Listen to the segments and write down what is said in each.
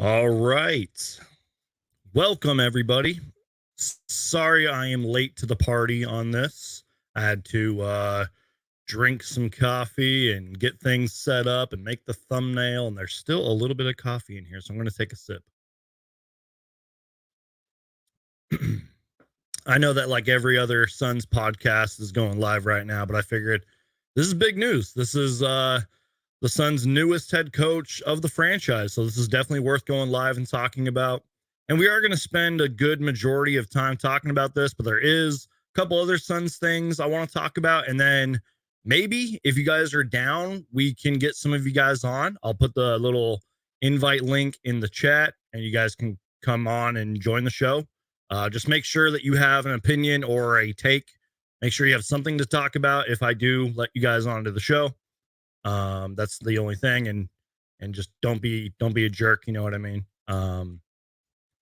All right. Welcome, everybody. Sorry I am late to the party on this. I had to drink some coffee and get things set up and make the thumbnail, and there's still a little bit of coffee in here, so I'm going to take a sip. I know that like every other Suns podcast is going live right now, but I figured this is big news. This is the Suns' newest head coach of the franchise. So this is definitely worth going live and talking about. And we are going to spend a good majority of time talking about this, but there is a couple other Suns things I want to talk about. And then maybe if you guys are down, we can get some of you guys on. I'll put the little invite link in the chat and you guys can come on and join the show. Just make sure that you have an opinion or a take. Make sure you have something to talk about if I do let you guys onto the show. That's the only thing, and just don't be a jerk, you know what I mean?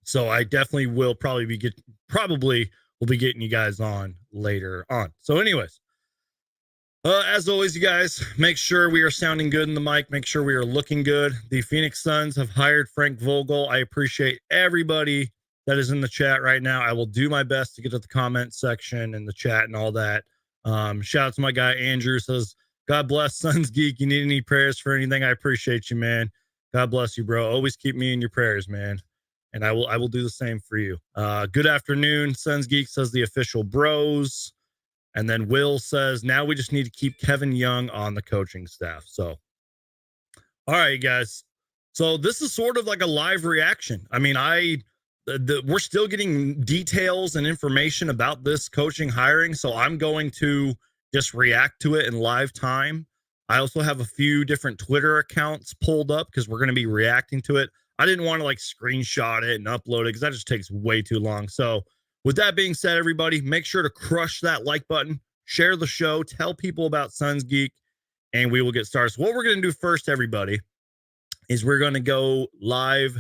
So I definitely will probably be getting you guys on later on. So anyways, as always, you guys, make sure we are sounding good in the mic, make sure we are looking good. The Phoenix Suns have hired Frank Vogel. I appreciate everybody that is in the chat right now. I will do my best to get to the comment section and the chat and all that. Shout out to my guy Andrew, says, God bless Suns Geek. You need any prayers for anything? I appreciate you, man. God bless you, bro. Always keep me in your prayers, man. And I will do the same for you. Good afternoon, Suns Geek, says the official bros. And then Will says, now we just need to keep Kevin Young on the coaching staff. So, all right, guys. So this is sort of like a live reaction. I mean, we're still getting details and information about this coaching hiring. So I'm going to just react to it in live time. I also have a few different Twitter accounts pulled up because we're going to be reacting to it. I didn't want to like screenshot it and upload it because that just takes way too long. So with that being said, everybody, make sure to crush that like button, share the show, tell people about Suns Geek, and we will get started. So what we're going to do first, everybody, is we're going to go live,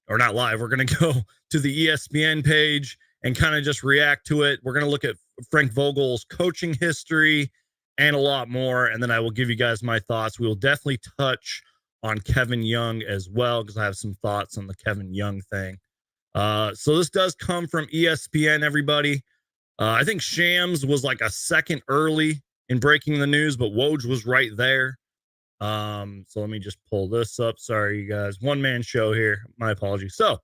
or not live, we're going to go to the ESPN page and kind of just react to it. We're going to look at Frank Vogel's coaching history and a lot more. And then I will give you guys my thoughts. We will definitely touch on Kevin Young as well, because I have some thoughts on the Kevin Young thing. So this does come from ESPN, everybody. I think Shams was like a second early in breaking the news, but Woj was right there. So let me just pull this up. Sorry, you guys. One-man show here. My apologies. So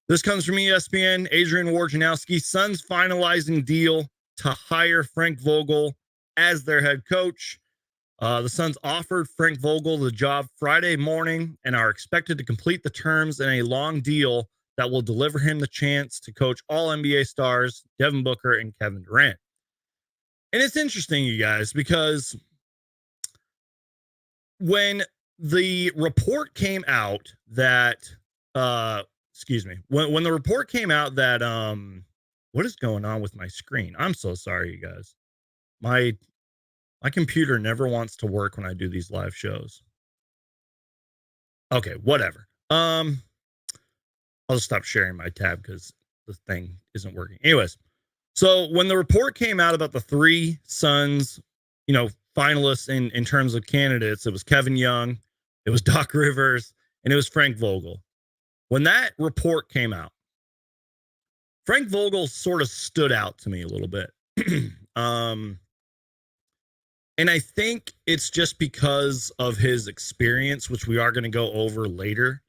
this comes from ESPN. Adrian Wojnarowski, Suns finalizing deal to hire Frank Vogel as their head coach. The Suns offered Frank Vogel the job Friday morning and are expected to complete the terms in a long deal that will deliver him the chance to coach all NBA stars, Devin Booker and Kevin Durant. And it's interesting, you guys, because when the report came out that, when the report came out that, what is going on with my screen? I'm so sorry, you guys. My computer never wants to work when I do these live shows. Okay, whatever. I'll just stop sharing my tab because the thing isn't working. Anyways, so when the report came out about the three Suns, finalists in terms of candidates, it was Kevin Young, it was Doc Rivers, and it was Frank Vogel. When that report came out, Frank Vogel sort of stood out to me a little bit. And I think it's just because of his experience, which we are going to go over later.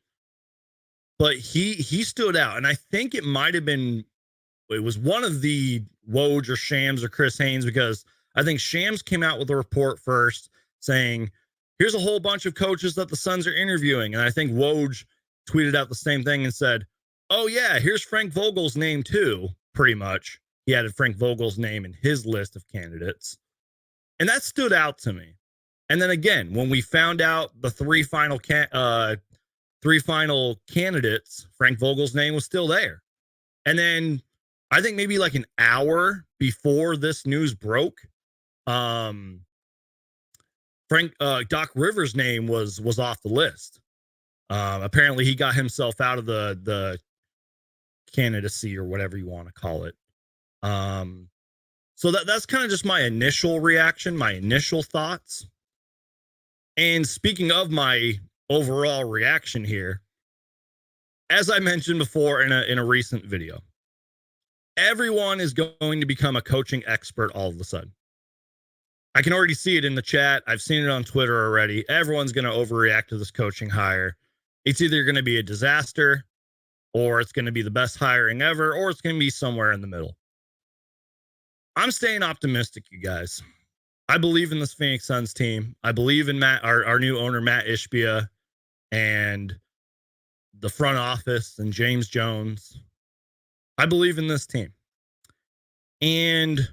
But he stood out, and I think it was one of the Woj or Shams or Chris Haynes, because I think Shams came out with a report first saying, here's a whole bunch of coaches that the Suns are interviewing. And I think Woj tweeted out the same thing and said, oh, yeah, here's Frank Vogel's name, too, pretty much. He added Frank Vogel's name in his list of candidates. And that stood out to me. And then again, when we found out the three final candidates, Frank Vogel's name was still there. And then I think maybe like an hour before this news broke, Doc Rivers' name was off the list. Apparently he got himself out of the candidacy or whatever you want to call it. So that's kind of just my initial reaction, my initial thoughts. And speaking of my overall reaction here, as I mentioned before in a recent video, everyone is going to become a coaching expert all of a sudden. I can already see it in the chat. I've seen it on Twitter already. Everyone's going to overreact to this coaching hire. It's either going to be a disaster, or it's going to be the best hiring ever, or it's going to be somewhere in the middle. I'm staying optimistic, you guys. I believe in this Phoenix Suns team. I believe in Matt, our new owner, Matt Ishbia, and the front office and James Jones. I believe in this team. And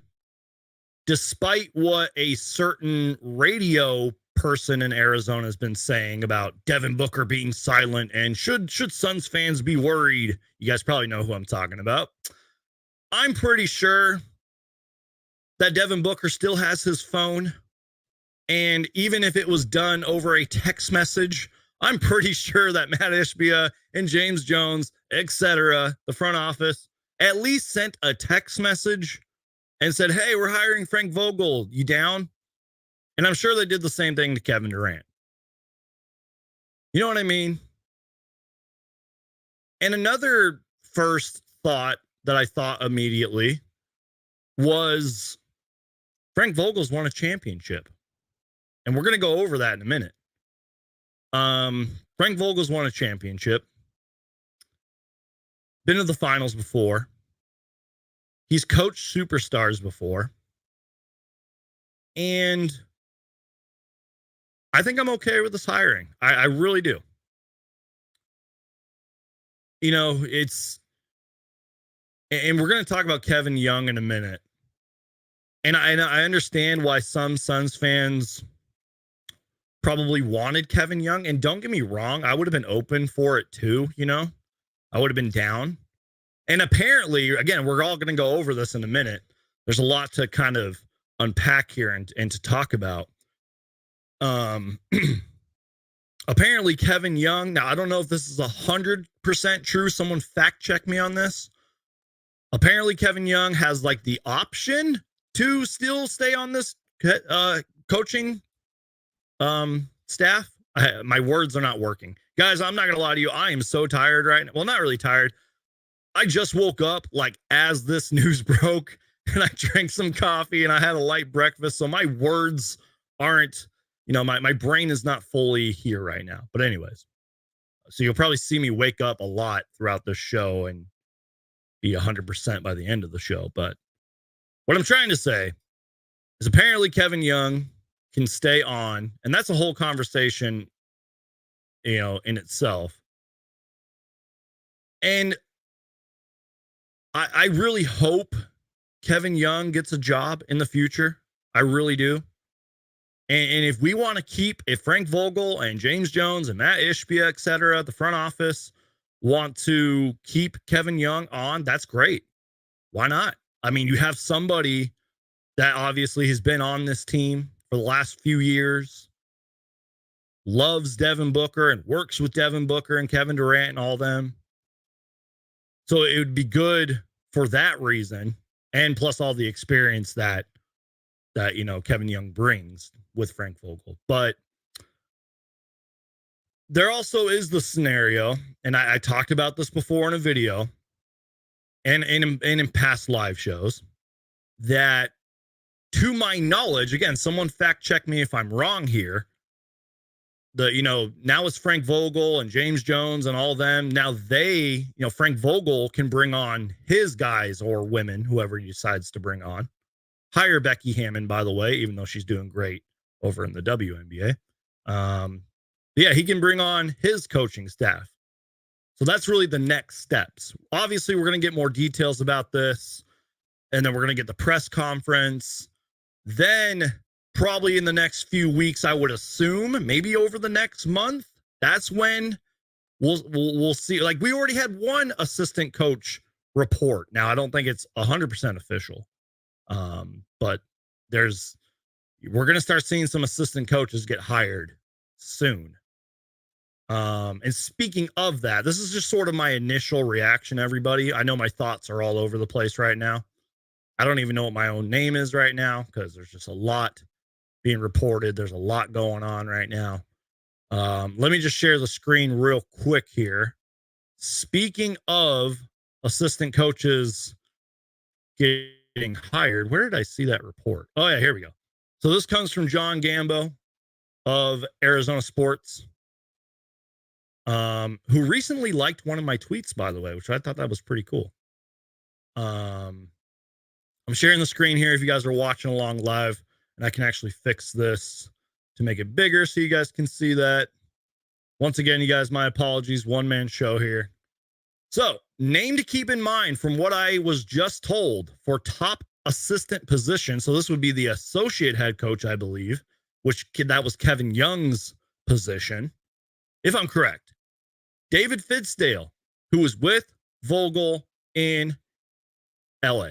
despite what a certain radio person in Arizona has been saying about Devin Booker being silent and should Suns fans be worried, you guys probably know who I'm talking about. I'm pretty sure that Devin Booker still has his phone. And even if it was done over a text message, I'm pretty sure that Matt Ishbia and James Jones, etc., the front office, at least sent a text message and said, hey, we're hiring Frank Vogel. You down? And I'm sure they did the same thing to Kevin Durant. You know what I mean? And another first thought that I thought immediately was Frank Vogel's won a championship. And we're going to go over that in a minute. Frank Vogel's won a championship. Been to the finals before. He's coached superstars before. And I think I'm okay with this hiring. I really do. You know, and we're going to talk about Kevin Young in a minute. And I understand why some Suns fans probably wanted Kevin Young. And don't get me wrong, I would have been open for it too, you know? I would have been down. And apparently, again, we're all going to go over this in a minute. There's a lot to kind of unpack here and to talk about. Apparently, Kevin Young, now I don't know if this is 100% true. Someone fact check me on this. Apparently, Kevin Young has like the option to still stay on this coaching staff. My words are not working. Guys, I'm not going to lie to you. I am so tired right now. Well, not really tired. I just woke up like as this news broke, and I drank some coffee and I had a light breakfast. So my words aren't, you know, my brain is not fully here right now. But anyways, so you'll probably see me wake up a lot throughout the show and be 100% by the end of the show. But what I'm trying to say is apparently Kevin Young can stay on, and that's a whole conversation, you know, in itself. And I really hope Kevin Young gets a job in the future. I really do. And if we want to keep, if Frank Vogel and James Jones and Matt Ishbia, et cetera, the front office want to keep Kevin Young on, that's great. Why not? I mean, you have somebody that obviously has been on this team for the last few years, loves Devin Booker and works with Devin Booker and Kevin Durant and all them. So it would be good for that reason, and plus all the experience that you know Kevin Young brings with Frank Vogel. But there also is the scenario, and I talked about this before in a video and in past live shows, that to my knowledge, again, someone fact check me if I'm wrong here, now it's Frank Vogel and James Jones and all them. Now they, Frank Vogel can bring on his guys or women, whoever he decides to bring on. Hire Becky Hammon, by the way, even though she's doing great over in the WNBA. Yeah, he can bring on his coaching staff. So that's really the next steps. Obviously, we're going to get more details about this, and then we're going to get the press conference. Then probably in the next few weeks, I would assume, maybe over the next month, that's when we'll see. Like, we already had one assistant coach report. Now, I don't think it's 100% official, but we're going to start seeing some assistant coaches get hired soon. And speaking of that, this is just sort of my initial reaction, everybody. I know my thoughts are all over the place right now. I don't even know what my own name is right now because there's just a lot being reported. There's a lot going on right now. Let me just share the screen real quick here speaking of assistant coaches getting hired, where did I see that report? Oh, yeah, here we go. So this comes from John Gambo of Arizona Sports, who recently liked one of my tweets, by the way, which I thought that was pretty cool. I'm sharing the screen here if you guys are watching along live, and I can actually fix this to make it bigger so you guys can see that. Once again, you guys, my apologies. One-man show here. So, name to keep in mind from what I was just told for top assistant position. So this would be the associate head coach, I believe, which that was Kevin Young's position, if I'm correct. David Fidsdale, who was with Vogel in LA.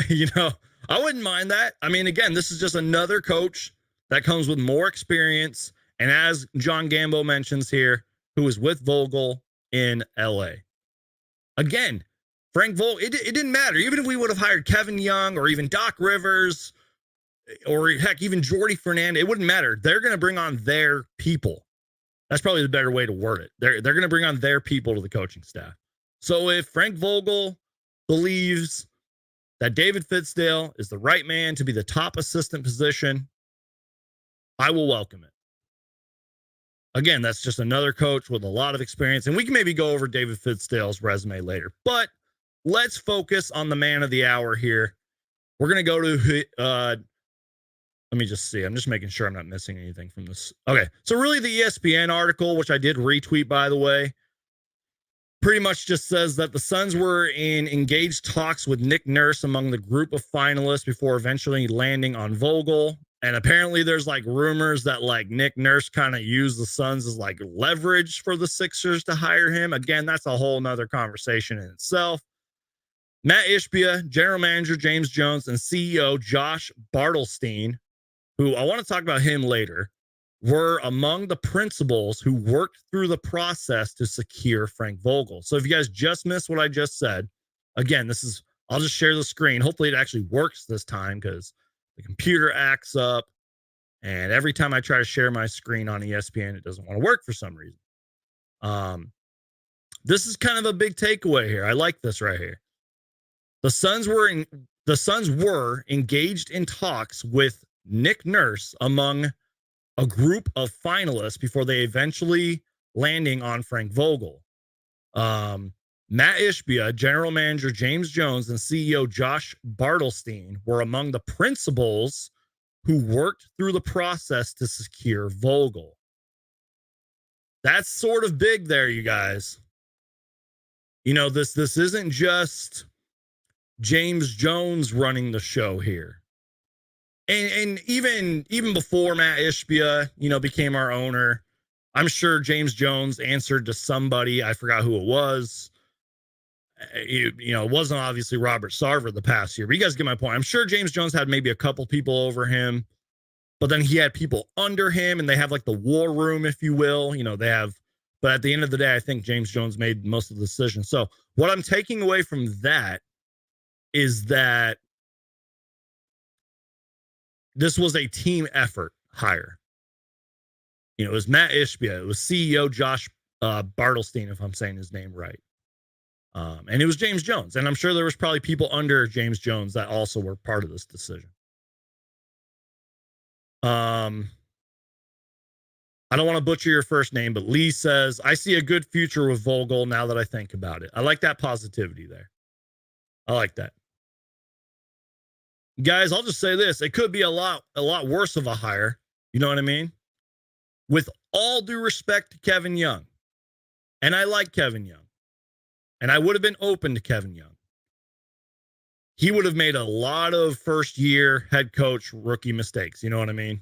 You know, I wouldn't mind that. I mean, again, this is just another coach that comes with more experience. And as John Gambo mentions here, who was with Vogel in LA. Again, Frank Vogel, it didn't matter. Even if we would have hired Kevin Young or even Doc Rivers or heck, even Jordy Fernandez, it wouldn't matter. They're going to bring on their people. That's probably the better way to word it. They're going to bring on their people to the coaching staff. So if Frank Vogel believes that David Fidsdale is the right man to be the top assistant position, I will welcome it. Again, that's just another coach with a lot of experience, and we can maybe go over David Fidsdale's resume later. But let's focus on the man of the hour here. We're going to go to, let me just see. I'm just making sure I'm not missing anything from this. Okay, so really the ESPN article, which I did retweet, by the way, pretty much just says that the Suns were in engaged talks with Nick Nurse among the group of finalists before eventually landing on Vogel. And apparently there's like rumors that like Nick Nurse kind of used the Suns as like leverage for the Sixers to hire him. Again, that's a whole nother conversation in itself. Matt Ishbia, general manager James Jones, and CEO Josh Bartelstein, who I want to talk about him later, were among the principals who worked through the process to secure Frank Vogel. So if you guys just missed what I just said, again, I'll just share the screen. Hopefully it actually works this time because the computer acts up, and every time I try to share my screen on ESPN, it doesn't want to work for some reason. This is kind of a big takeaway here. I like this right here. The Suns were engaged in talks with Nick Nurse among a group of finalists before they eventually landing on Frank Vogel. Matt Ishbia, general manager James Jones, and CEO Josh Bartelstein were among the principals who worked through the process to secure Vogel. That's sort of big there, you guys. You know, this isn't just James Jones running the show here. And even before Matt Ishbia, became our owner, I'm sure James Jones answered to somebody. I forgot who it was. It wasn't obviously Robert Sarver the past year, but you guys get my point. I'm sure James Jones had maybe a couple people over him, but then he had people under him, and they have like the war room, if you will. But at the end of the day, I think James Jones made most of the decisions. So what I'm taking away from that is that this was a team effort hire. It was Matt Ishbia. It was CEO Josh Bartelstein, if I'm saying his name right. And it was James Jones. And I'm sure there was probably people under James Jones that also were part of this decision. I don't want to butcher your first name, but Lee says, I see a good future with Vogel now that I think about it. I like that positivity there. I like that. Guys, I'll just say this. It could be a lot worse of a hire. You know what I mean? With all due respect to Kevin Young. And I like Kevin Young. And I would have been open to Kevin Young. He would have made a lot of first-year head coach rookie mistakes. You know what I mean?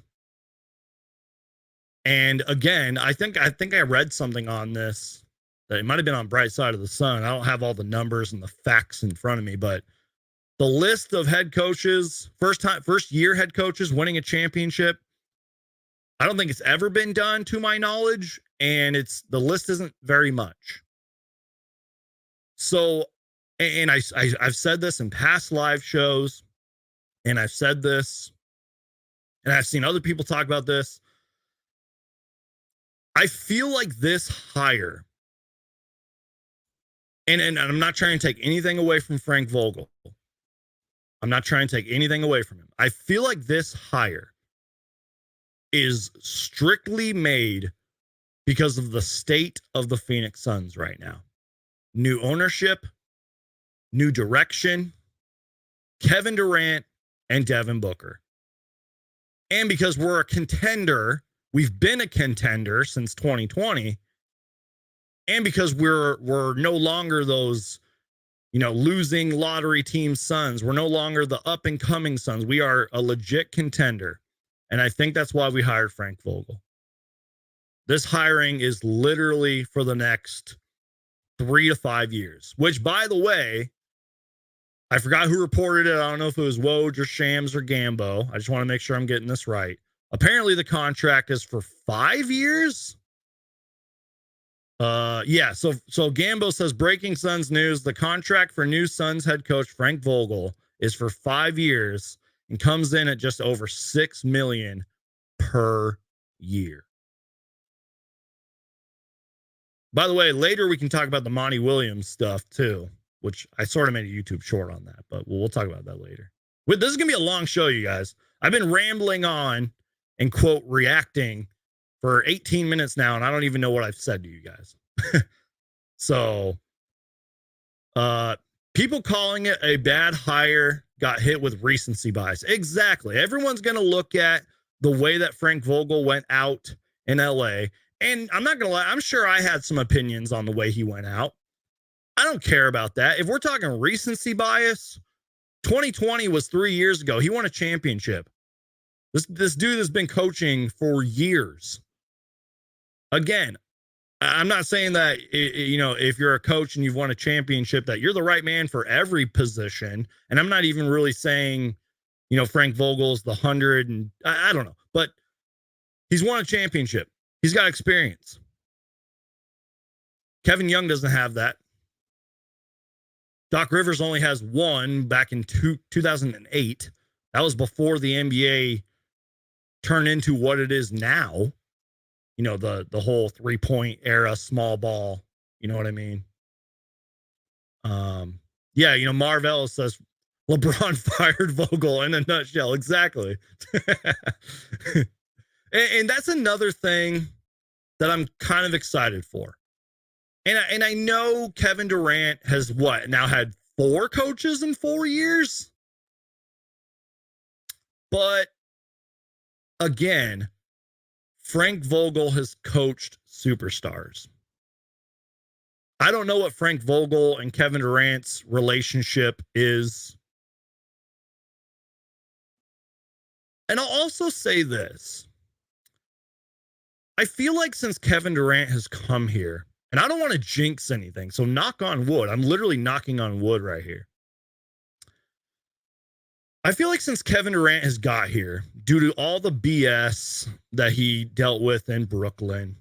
And again, I think I read something on this that it might have been on Bright Side of the Sun. I don't have all the numbers and the facts in front of me, but the list of head coaches, first-year head coaches winning a championship, I don't think it's ever been done to my knowledge, and the list isn't very much. So, and I've said this in past live shows, and I've said this, and I've seen other people talk about this. I feel like this hire, and I'm not trying to take anything away from Frank Vogel. I'm not trying to take anything away from him. I feel like this hire is strictly made because of the state of the Phoenix Suns right now. New ownership, new direction, Kevin Durant and Devin Booker. And because we're a contender, we've been a contender since 2020. And because we're no longer those, losing lottery team Suns. We're no longer the up and coming Suns. We are a legit contender. And I think that's why we hired Frank Vogel. This hiring is literally for the next 3 to 5 years, which, by the way, I forgot who reported it. I don't know if it was Woj or Shams or Gambo. I just want to make sure I'm getting this right. Apparently the contract is for 5 years. Yeah, so Gambo says, breaking Suns news, the contract for new Suns head coach Frank Vogel is for 5 years and comes in at just over $6 million per year. By the way, later we can talk about the Monty Williams stuff too, which I sort of made a YouTube short on that, but we'll talk about that later. This is going to be a long show, you guys. I've been rambling on and, quote, reacting for 18 minutes now, and I don't even know what I've said to you guys. So, people calling it a bad hire got hit with recency bias. Exactly. Everyone's going to look at the way that Frank Vogel went out in LA. And I'm not going to lie, I'm sure I had some opinions on the way he went out. I don't care about that. If we're talking recency bias, 2020 was 3 years ago. He won a championship. This dude has been coaching for years. Again, I'm not saying that, if you're a coach and you've won a championship, that you're the right man for every position. And I'm not even really saying, Frank Vogel's the 100 and I don't know, but he's won a championship. He's got experience. Kevin Young doesn't have that. Doc Rivers only has one back in 2008. That was before the NBA turned into what it is now. The whole 3-point era, small ball. You know what I mean? Yeah, Marv Ellis says LeBron fired Vogel in a nutshell. Exactly. And that's another thing that I'm kind of excited for. And I know Kevin Durant has now had 4 coaches in 4 years. But again, Frank Vogel has coached superstars. I don't know what Frank Vogel and Kevin Durant's relationship is. And I'll also say this. I feel like since Kevin Durant has come here, and I don't want to jinx anything, so knock on wood. I'm literally knocking on wood right here. I feel like since Kevin Durant has got here, due to all the BS that he dealt with in Brooklyn,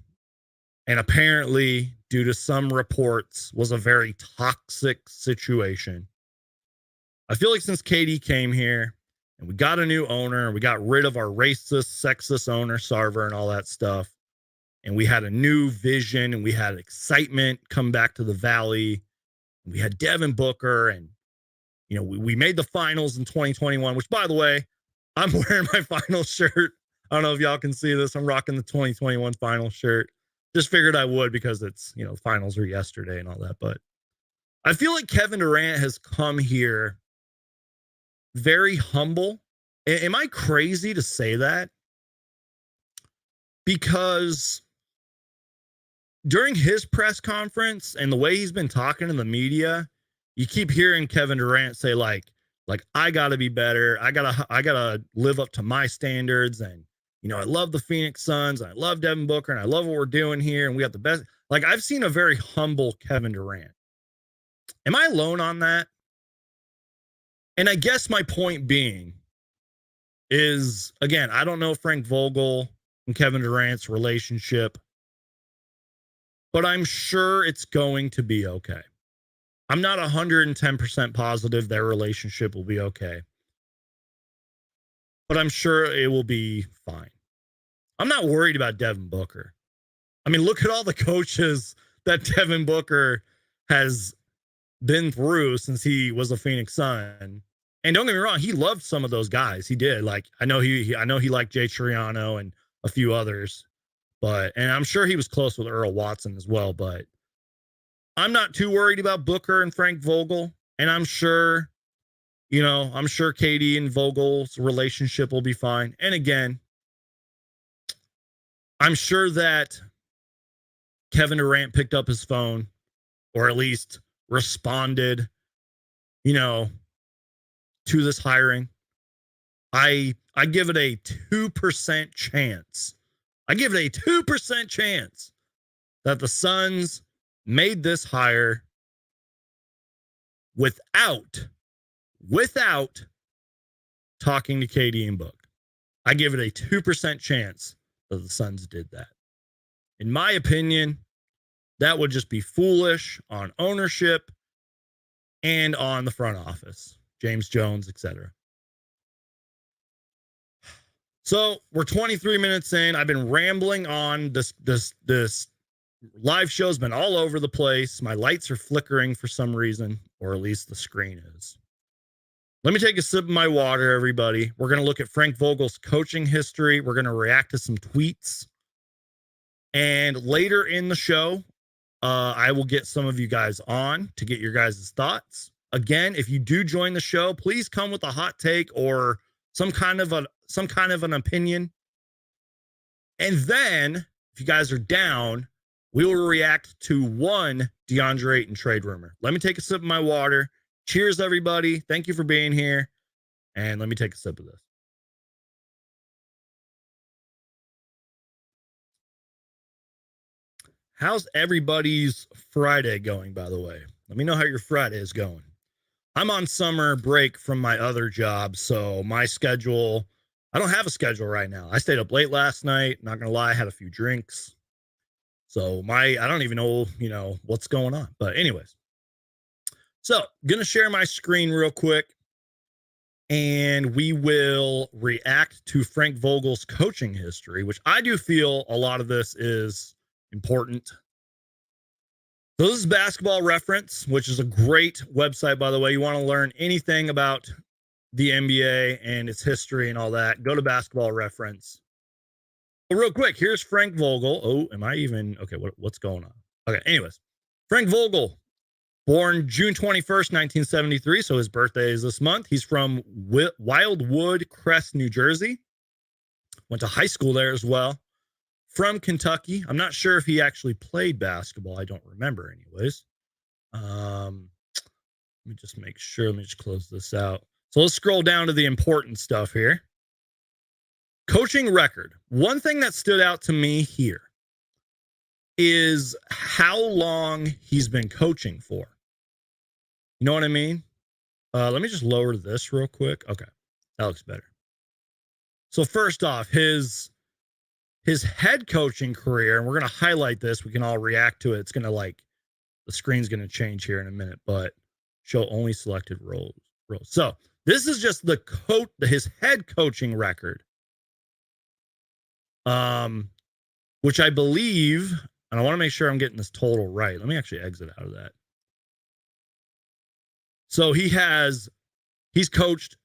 and apparently due to some reports was a very toxic situation, I feel like since KD came here and we got a new owner, and we got rid of our racist, sexist owner, Sarver, and all that stuff, and we had a new vision and we had excitement come back to the Valley. We had Devin Booker, and we made the finals in 2021, which, by the way, I'm wearing my finals shirt. I don't know if y'all can see this. I'm rocking the 2021 finals shirt. Just figured I would because it's, finals are yesterday and all that. But I feel like Kevin Durant has come here very humble. Am I crazy to say that? Because during his press conference and the way he's been talking to the media, you keep hearing Kevin Durant say like I gotta be better. I gotta live up to my standards. And, I love the Phoenix Suns. I love Devin Booker, and I love what we're doing here. And we got the best. Like, I've seen a very humble Kevin Durant. Am I alone on that? And I guess my point being is, again, I don't know Frank Vogel and Kevin Durant's relationship, but I'm sure it's going to be okay. I'm not 110% positive their relationship will be okay, but I'm sure it will be fine. I'm not worried about Devin Booker. I mean, look at all the coaches that Devin Booker has been through since he was a Phoenix Sun. And don't get me wrong, he loved some of those guys. He did. Like, I know he liked Jay Triano and a few others, and I'm sure he was close with Earl Watson as well. But I'm not too worried about Booker and Frank Vogel. And I'm sure Katie and Vogel's relationship will be fine. And again, I'm sure that Kevin Durant picked up his phone, or at least responded, to this hiring. I give it a 2% chance. I give it a 2% chance that the Suns made this hire without talking to KD and Book. I give it a 2% chance that the Suns did that. In my opinion, that would just be foolish on ownership and on the front office, James Jones, etc. So we're 23 minutes in. I've been rambling on. This live show's been all over the place. My lights are flickering for some reason, or at least the screen is. Let me take a sip of my water, everybody. We're going to look at Frank Vogel's coaching history. We're going to react to some tweets. And later in the show, I will get some of you guys on to get your guys' thoughts. Again, if you do join the show, please come with a hot take or some kind of an opinion. And then, if you guys are down, we will react to one Deandre Ayton trade rumor. Let me take a sip of my water. Cheers, everybody. Thank you for being here. And let me take a sip of this. How's everybody's Friday going, by the way? Let me know how your Friday is going. I'm on summer break from my other job, so my schedule, I don't have a schedule right now. I stayed up late last night. Not going to lie, I had a few drinks. So I don't even know, what's going on. But anyways, so going to share my screen real quick, and we will react to Frank Vogel's coaching history, which I do feel a lot of this is important. So this is Basketball Reference, which is a great website, by the way. You want to learn anything about the NBA and its history and all that, go to Basketball Reference. But real quick, here's Frank Vogel. Oh, am I even? Okay, what's going on? Okay, anyways. Frank Vogel, born June 21st, 1973, so his birthday is this month. He's from Wildwood Crest, New Jersey. Went to high school there as well. From Kentucky. I'm not sure if he actually played basketball. I don't remember anyways. Let me just make sure. Let me just close this out. So let's scroll down to the important stuff here. Coaching record. One thing that stood out to me here is how long he's been coaching for. You know what I mean? Let me just lower this real quick. Okay, that looks better. So first off, his head coaching career, and we're going to highlight this. We can all react to it. It's going to the screen's going to change here in a minute, but show only selected roles. So this is just his head coaching record. Which I believe, and I want to make sure I'm getting this total right. Let me actually exit out of that. So he's coached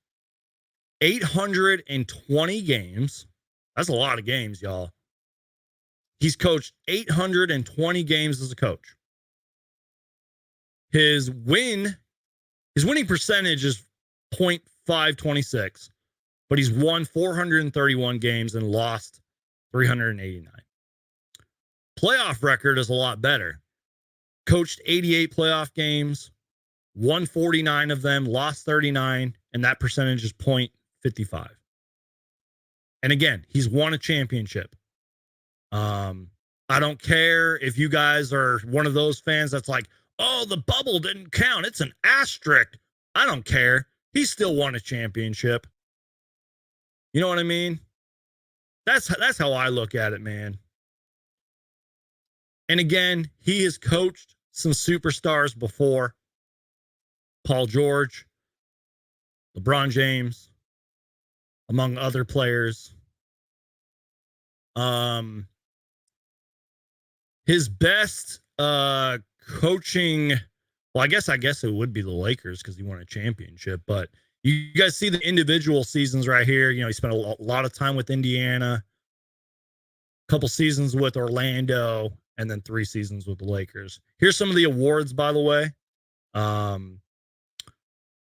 820 games. That's a lot of games, y'all. He's coached 820 games as a coach. His winning percentage is .526, but he's won 431 games and lost 389. Playoff record is a lot better. Coached 88 playoff games, won 49 of them, lost 39, and that percentage is .55. And again, he's won a championship. I don't care if you guys are one of those fans that's like, oh, the bubble didn't count. It's an asterisk. I don't care. He still won a championship. You know what I mean? That's how I look at it, man. And again, he has coached some superstars before. Paul George, LeBron James, among other players. his best coaching, well, I guess it would be the Lakers because he won a championship, but you guys see the individual seasons right here. You know, he spent a lot of time with Indiana, a couple seasons with Orlando, and then 3 seasons with the Lakers. Here's some of the awards, by the way.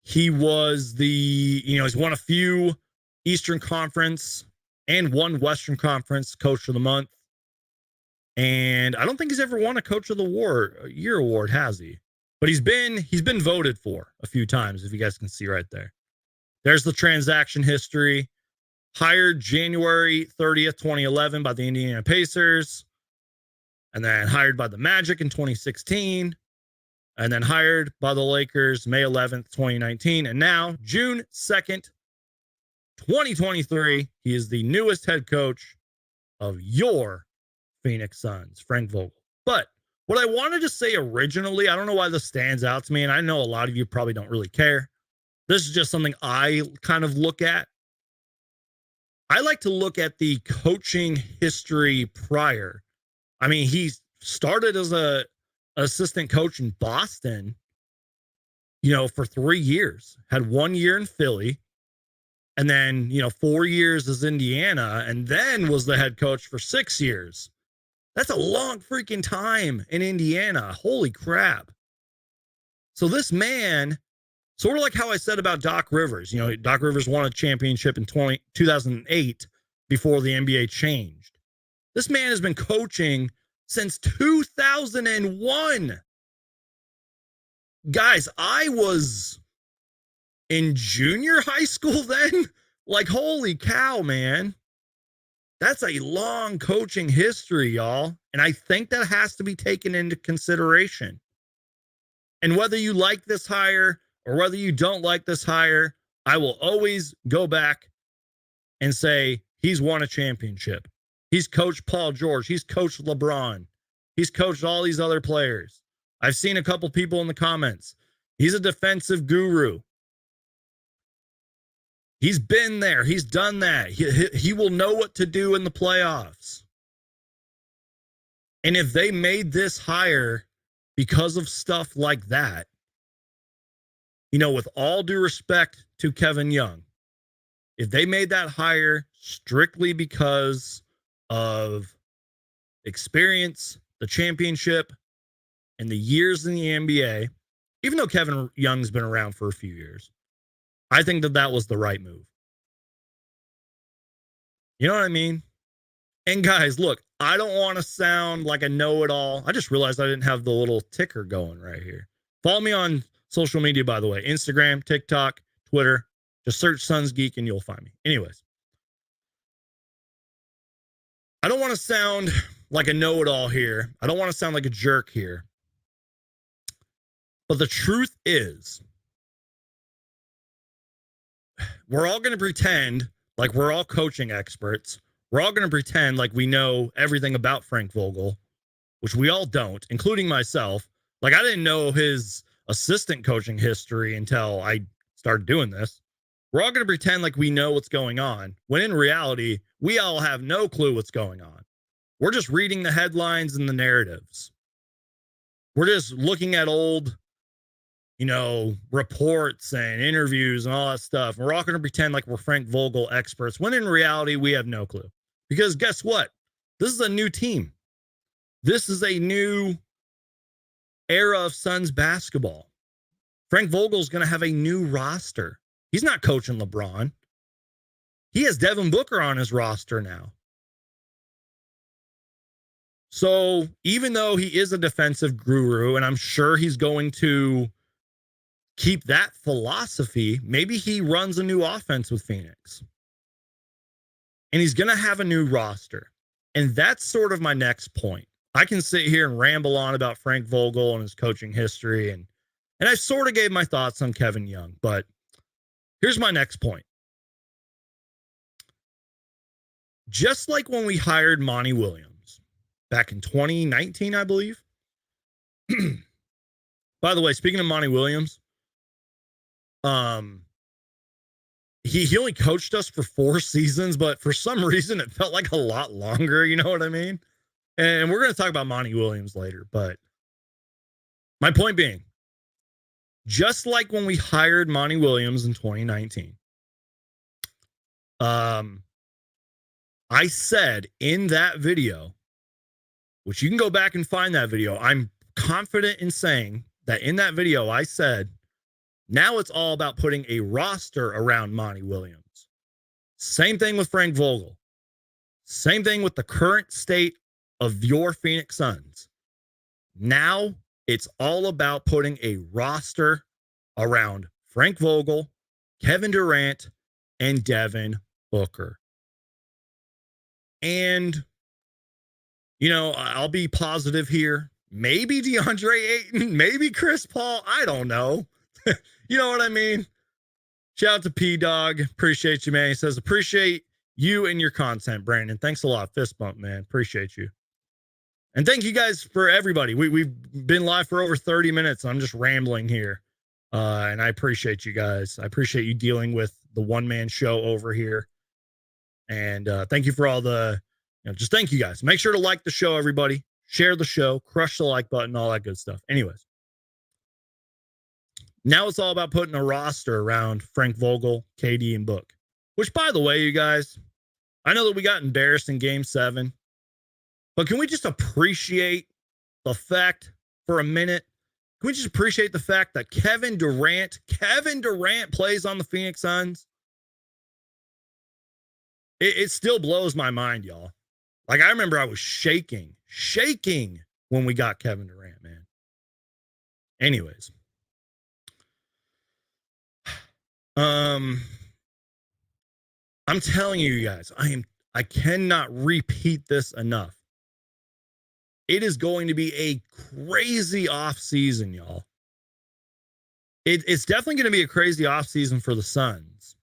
He was he's won a few Eastern Conference and one Western Conference Coach of the Month. And I don't think he's ever won a Coach of the Year award, has he? But he's been voted for a few times, if you guys can see right there. There's the transaction history. Hired January 30th, 2011 by the Indiana Pacers. And then hired by the Magic in 2016. And then hired by the Lakers May 11th, 2019. And now, June 2nd, 2023, he is the newest head coach of your Phoenix Suns, Frank Vogel. But what I wanted to say originally, I don't know why this stands out to me, and I know a lot of you probably don't really care. This is just something I kind of look at. I like to look at the coaching history prior. I mean, he started as an assistant coach in Boston, for 3 years, had 1 year in Philly, and then, 4 years as Indiana, and then was the head coach for 6 years. That's a long freaking time in Indiana. Holy crap. So this man, sort of like how I said about Doc Rivers, Doc Rivers won a championship in 2008 before the NBA changed. This man has been coaching since 2001. Guys, I was in junior high school then. Like, holy cow, man. That's a long coaching history, y'all. And I think that has to be taken into consideration. And whether you like this hire or whether you don't like this hire, I will always go back and say he's won a championship. He's coached Paul George. He's coached LeBron. He's coached all these other players. I've seen a couple people in the comments. He's a defensive guru. He's been there. He's done that. He will know what to do in the playoffs. And if they made this hire because of stuff like that, with all due respect to Kevin Young, if they made that hire strictly because of experience, the championship, and the years in the NBA, even though Kevin Young's been around for a few years, I think that was the right move. You know what I mean? And guys, look, I don't want to sound like a know-it-all. I just realized I didn't have the little ticker going right here. Follow me on social media, by the way. Instagram, TikTok, Twitter. Just search Suns Geek and you'll find me. Anyways. I don't want to sound like a know-it-all here. I don't want to sound like a jerk here. But the truth is, we're all going to pretend like we're all coaching experts. We're all going to pretend like we know everything about Frank Vogel, which we all don't, including myself. Like, I didn't know his assistant coaching history until I started doing this. We're all going to pretend like we know what's going on, when in reality, we all have no clue what's going on. We're just reading the headlines and the narratives. We're just looking at old reports and interviews and all that stuff. We're all going to pretend like we're Frank Vogel experts, when in reality, we have no clue. Because guess what? This is a new team. This is a new era of Suns basketball. Frank Vogel's going to have a new roster. He's not coaching LeBron. He has Devin Booker on his roster now. So even though he is a defensive guru, and I'm sure he's going to keep that philosophy, maybe he runs a new offense with Phoenix. And he's going to have a new roster. And that's sort of my next point. I can sit here and ramble on about Frank Vogel and his coaching history. And I sort of gave my thoughts on Kevin Young. But here's my next point. Just like when we hired Monty Williams back in 2019, I believe. By the way, speaking of Monty Williams, he only coached us for 4 seasons, but for some reason it felt like a lot longer. You know what I mean? And we're going to talk about Monty Williams later, but my point being, just like when we hired Monty Williams in 2019, I said in that video, which you can go back and find that video, I'm confident in saying that in that video, I said, now it's all about putting a roster around Monty Williams. Same thing with Frank Vogel. Same thing with the current state of your Phoenix Suns. Now it's all about putting a roster around Frank Vogel, Kevin Durant, and Devin Booker. And, you know, I'll be positive here. Maybe Deandre Ayton, maybe Chris Paul. I don't know. You know what I mean? Shout out to P-Dog. Appreciate you, man. He says, appreciate you and your content, Brandon. Thanks a lot. Fist bump, man. Appreciate you. And thank you guys for everybody. We've been live for over 30 minutes. I'm just rambling here. And I appreciate you guys. I appreciate you dealing with the one-man show over here. And thank you for all the, just thank you guys. Make sure to like the show, everybody. Share the show. Crush the like button, all that good stuff. Anyways. Now it's all about putting a roster around Frank Vogel, KD, and Book. Which, by the way, you guys, I know that we got embarrassed in Game 7. But can we just appreciate the fact for a minute? Can we just appreciate the fact that Kevin Durant plays on the Phoenix Suns? It still blows my mind, y'all. Like, I remember I was shaking when we got Kevin Durant, man. Anyways. I'm telling you guys, I cannot repeat this enough. It is going to be a crazy off season, y'all. It's definitely going to be a crazy off season for the Suns.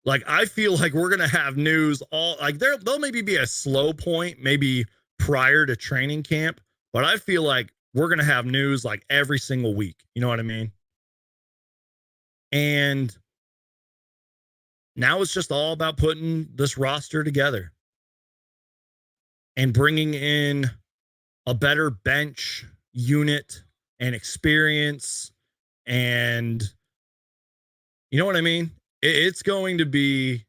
Like, I feel like we're going to have news there'll maybe be a slow point, maybe prior to training camp, but I feel like we're going to have news like every single week. You know what I mean? And now it's just all about putting this roster together and bringing in a better bench unit and experience. And you know what I mean? It's going to be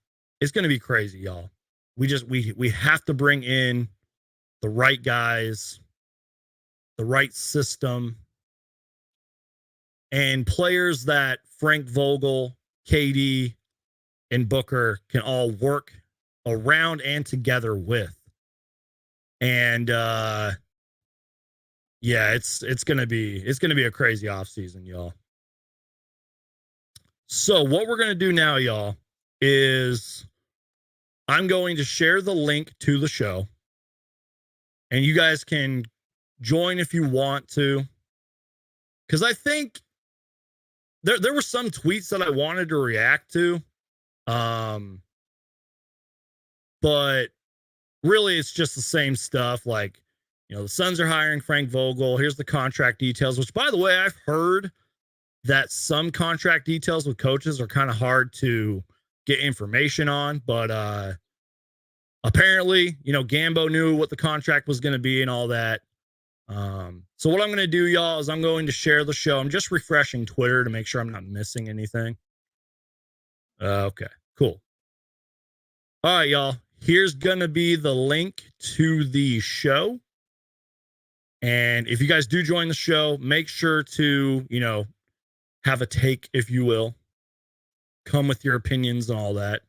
crazy, y'all. We have to bring in the right guys, the right system, and players that Frank Vogel, KD, and Booker can all work around and together with. And yeah, it's gonna be a crazy offseason, y'all. So what we're gonna do now, y'all, is I'm going to share the link to the show, and you guys can join if you want to. Because I think there were some tweets that I wanted to react to. But really it's just the same stuff. Like, the Suns are hiring Frank Vogel. Here's the contract details, which, by the way, I've heard that some contract details with coaches are kind of hard to get information on, but apparently, Gambo knew what the contract was going to be and all that. So what I'm going to do, y'all, is I'm going to share the show. I'm just refreshing Twitter to make sure I'm not missing anything. Okay, cool. All right, y'all. Here's going to be the link to the show. And if you guys do join the show, make sure to, have a take, if you will. Come with your opinions and all that.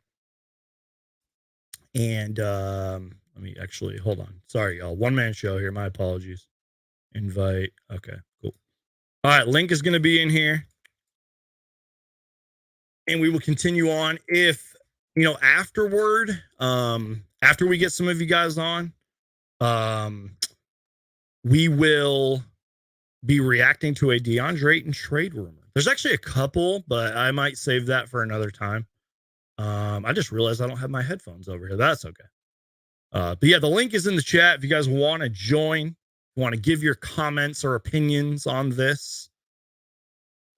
And let me actually, hold on. Sorry, y'all. One-man show here. My apologies. Invite. Okay, cool. All right, link is going to be in here. And we will continue on. If, afterward, after we get some of you guys on, we will be reacting to a Deandre Ayton trade rumor. There's actually a couple, but I might save that for another time. I just realized I don't have my headphones over here. That's okay. But yeah, the link is in the chat. If you guys want to join, want to give your comments or opinions on this.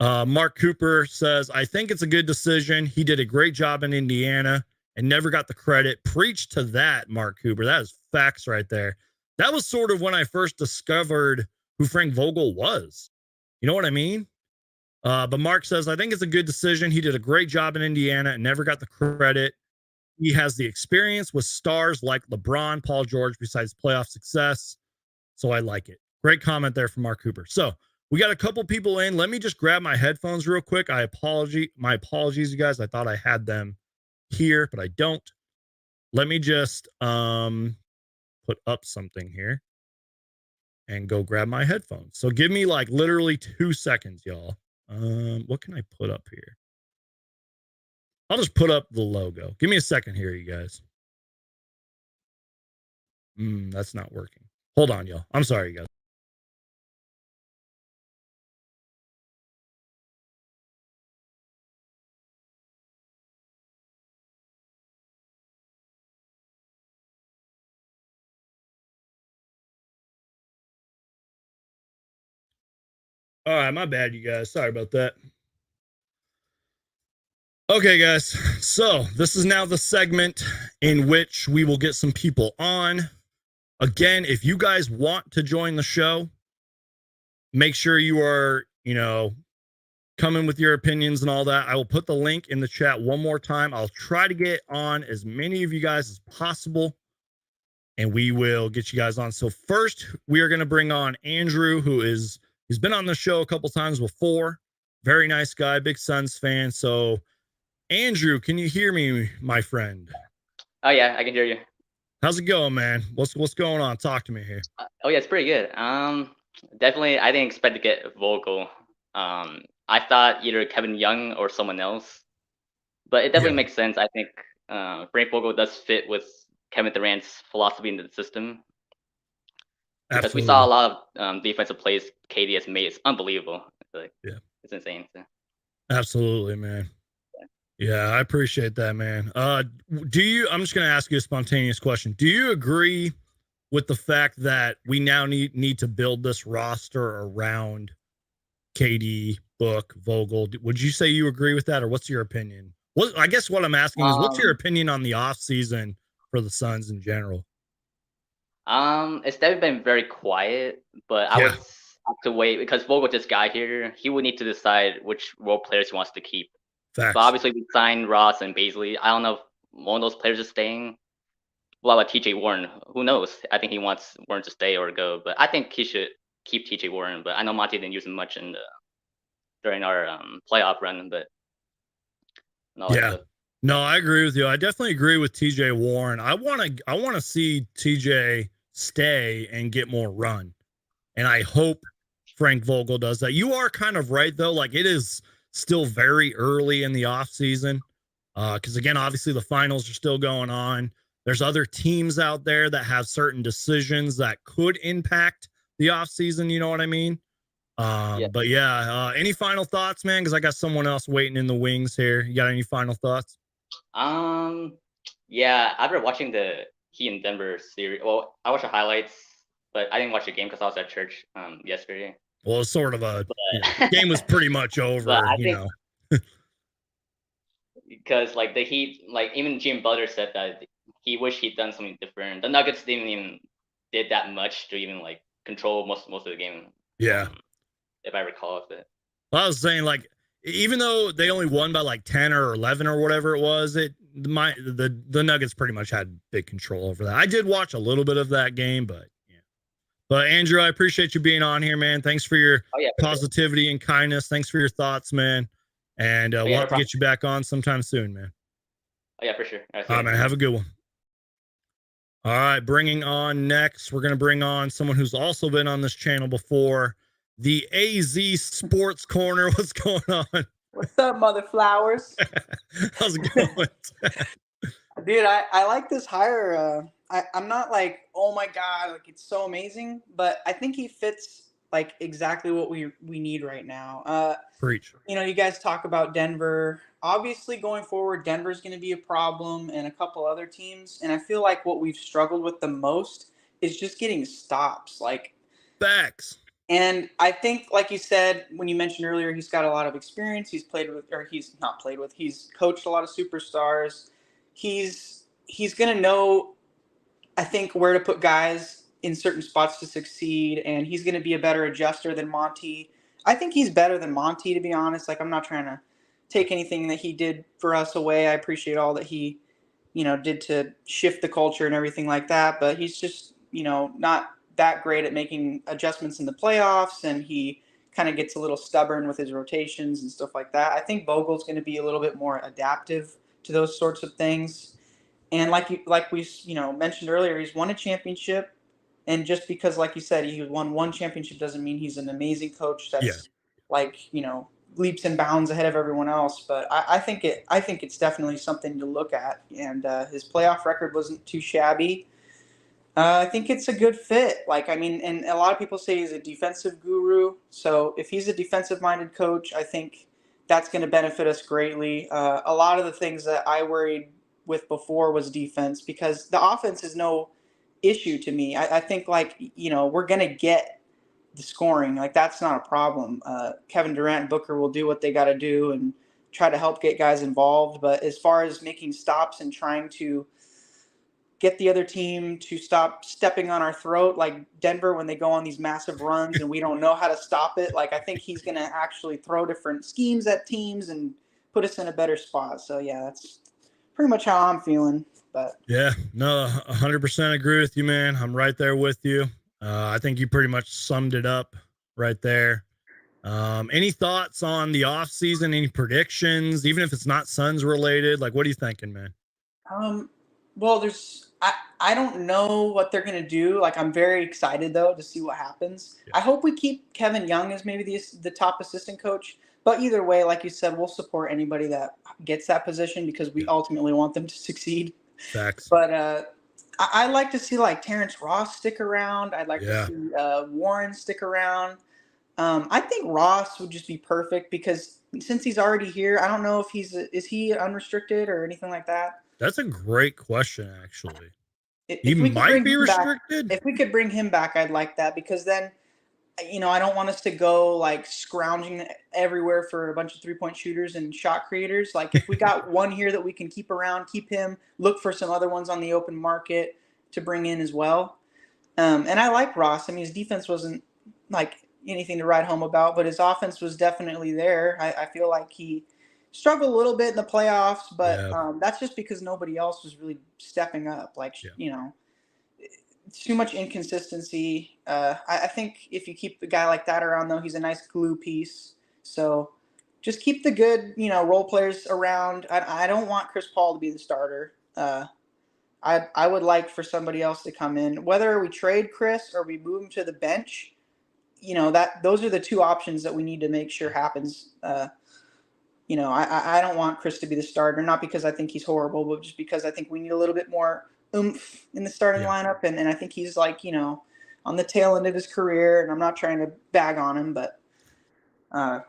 Mark Cooper says, I think it's a good decision. He did a great job in Indiana and never got the credit. Preach to that, Mark Cooper. That is facts right there. that was sort of when I first discovered who Frank Vogel was. You know what I mean? But Mark says, I think it's a good decision. He did a great job in Indiana and never got the credit. He has the experience with stars like LeBron, Paul George, besides playoff success. So I like it. Great comment there from Mark Cooper. So we got a couple people in. Let me just grab my headphones real quick. My apologies, you guys. I thought I had them here, but I don't. Let me just put up something here and go grab my headphones. So give me like literally 2 seconds, y'all. What can I put up here? I'll just put up the logo. Give me a second here, you guys. That's not working. Hold on, y'all. I'm sorry, you guys. All right, my bad, you guys. Sorry about that. Okay, guys. So this is now the segment in which we will get some people on. Again, if you guys want to join the show, make sure you are, coming with your opinions and all that. I will put the link in the chat one more time. I'll try to get on as many of you guys as possible, and we will get you guys on. So first, we are going to bring on Andrew, he's been on the show a couple times before. Very nice guy, big Suns fan. So Andrew, can you hear me, my friend? Oh yeah, I can hear you. How's it going, man? What's going on? Talk to me here. Oh yeah, it's pretty good. Definitely, I didn't expect to get Vogel. I thought either Kevin Young or someone else, but it definitely makes sense. I think Frank Vogel does fit with Kevin Durant's philosophy into the system. Because Absolutely. we saw a lot of defensive plays KD has made. It's unbelievable. It's insane. So. Absolutely, man. Yeah, I appreciate that, man. I'm just going to ask you a spontaneous question. Do you agree with the fact that we now need to build this roster around KD, Book, Vogel? Would you say you agree with that, or what's your opinion? I guess what I'm asking is, what's your opinion on the offseason for the Suns in general? It's definitely been very quiet, but I would have to wait because Vogel just got here. He would need to decide which role players he wants to keep. Facts. But obviously, we signed Ross and Baisley. I don't know if one of those players is staying. Well, about TJ Warren, who knows? I think he wants Warren to stay or go, but I think he should keep TJ Warren. But I know Monty didn't use him much during our playoff run, but no, I agree with you. I definitely agree with TJ Warren. I want to see TJ stay and get more run, and I hope Frank Vogel does that. You are kind of right though. Like, it is still very early in the off season, because again, obviously the finals are still going on. There's other teams out there that have certain decisions that could impact the off season. You know what I mean? But yeah, any final thoughts, man? Because I got someone else waiting in the wings here. You got any final thoughts? Yeah, after watching the Heat and Denver series, well, I watched the highlights, but I didn't watch the game because I was at church yesterday. Well, it's sort of game was pretty much over, because like the Heat, like even Jim Butler said that he wished he'd done something different. The Nuggets didn't even did that much to even like control most of the game. Yeah, if I recall it. I was saying, like, even though they only won by like 10 or 11 or whatever it was, the Nuggets pretty much had big control over that. I did watch a little bit of that game, but yeah. But Andrew, I appreciate you being on here, man. Thanks for your positivity and kindness. Thanks for your thoughts, man. And we'll have to get you back on sometime soon, man. Oh yeah, for sure. All right, man. Have a good one. All right, bringing on next, we're going to bring on someone who's also been on this channel before, the AZ Sports Corner. What's going on? What's up, Mother Flowers? How's it going? Dude, I like this hire. I'm not like, oh my God, like it's so amazing, but I think he fits like exactly what we need right now. Preach. You guys talk about Denver. Obviously, going forward, Denver's going to be a problem and a couple other teams. And I feel like what we've struggled with the most is just getting stops. Like, facts. And I think, like you said, when you mentioned earlier, he's got a lot of experience. He's coached a lot of superstars. He's going to know, I think, where to put guys in certain spots to succeed, and he's going to be a better adjuster than Monty. I think he's better than Monty, to be honest. Like, I'm not trying to take anything that he did for us away. I appreciate all that he, did to shift the culture and everything like that. But he's just, not that great at making adjustments in the playoffs, and he kind of gets a little stubborn with his rotations and stuff like that. I think Vogel's going to be a little bit more adaptive to those sorts of things. And like we mentioned earlier, he's won a championship. And just because, like you said, he won one championship doesn't mean he's an amazing coach that's leaps and bounds ahead of everyone else. But I think it's definitely something to look at. And his playoff record wasn't too shabby. I think it's a good fit. And a lot of people say he's a defensive guru. So if he's a defensive-minded coach, I think that's going to benefit us greatly. A lot of the things that I worried with before was defense, because the offense is no issue to me. I think we're going to get the scoring. Like, that's not a problem. Kevin Durant and Booker will do what they got to do and try to help get guys involved. But as far as making stops and trying to get the other team to stop stepping on our throat, like Denver when they go on these massive runs and we don't know how to stop it, I think he's going to actually throw different schemes at teams and put us in a better spot. So, yeah, that's pretty much how I'm feeling. But yeah, no, 100% agree with you, man. I'm right there with you. I think you pretty much summed it up right there. Any thoughts on the off season? Any predictions, even if it's not Suns related? Like, what are you thinking, man? Well, I don't know what they're going to do. I'm very excited, though, to see what happens. Yeah. I hope we keep Kevin Young as maybe the top assistant coach. But either way, like you said, we'll support anybody that gets that position because we ultimately want them to succeed. Facts. But I like to see Terrence Ross stick around. I'd like to see Warren stick around. I think Ross would just be perfect because since he's already here, I don't know if is he unrestricted or anything like that. That's a great question, actually. He might be restricted. If we could bring him back, I'd like that, because then, I don't want us to go scrounging everywhere for a bunch of 3-point shooters and shot creators. If we got one here that we can keep around, keep him, look for some other ones on the open market to bring in as well. And I like Ross. I mean, his defense wasn't anything to write home about, but his offense was definitely there. I feel like he struggled a little bit in the playoffs, but that's just because nobody else was really stepping up. Too much inconsistency. I think if you keep the guy like that around, though, he's a nice glue piece. So just keep the good, role players around. I don't want Chris Paul to be the starter. I would like for somebody else to come in, whether we trade Chris or we move him to the bench. Those are the two options that we need to make sure happens. I don't want Chris to be the starter, not because I think he's horrible, but just because I think we need a little bit more oomph in the starting lineup. And I think he's on the tail end of his career, and I'm not trying to bag on him, but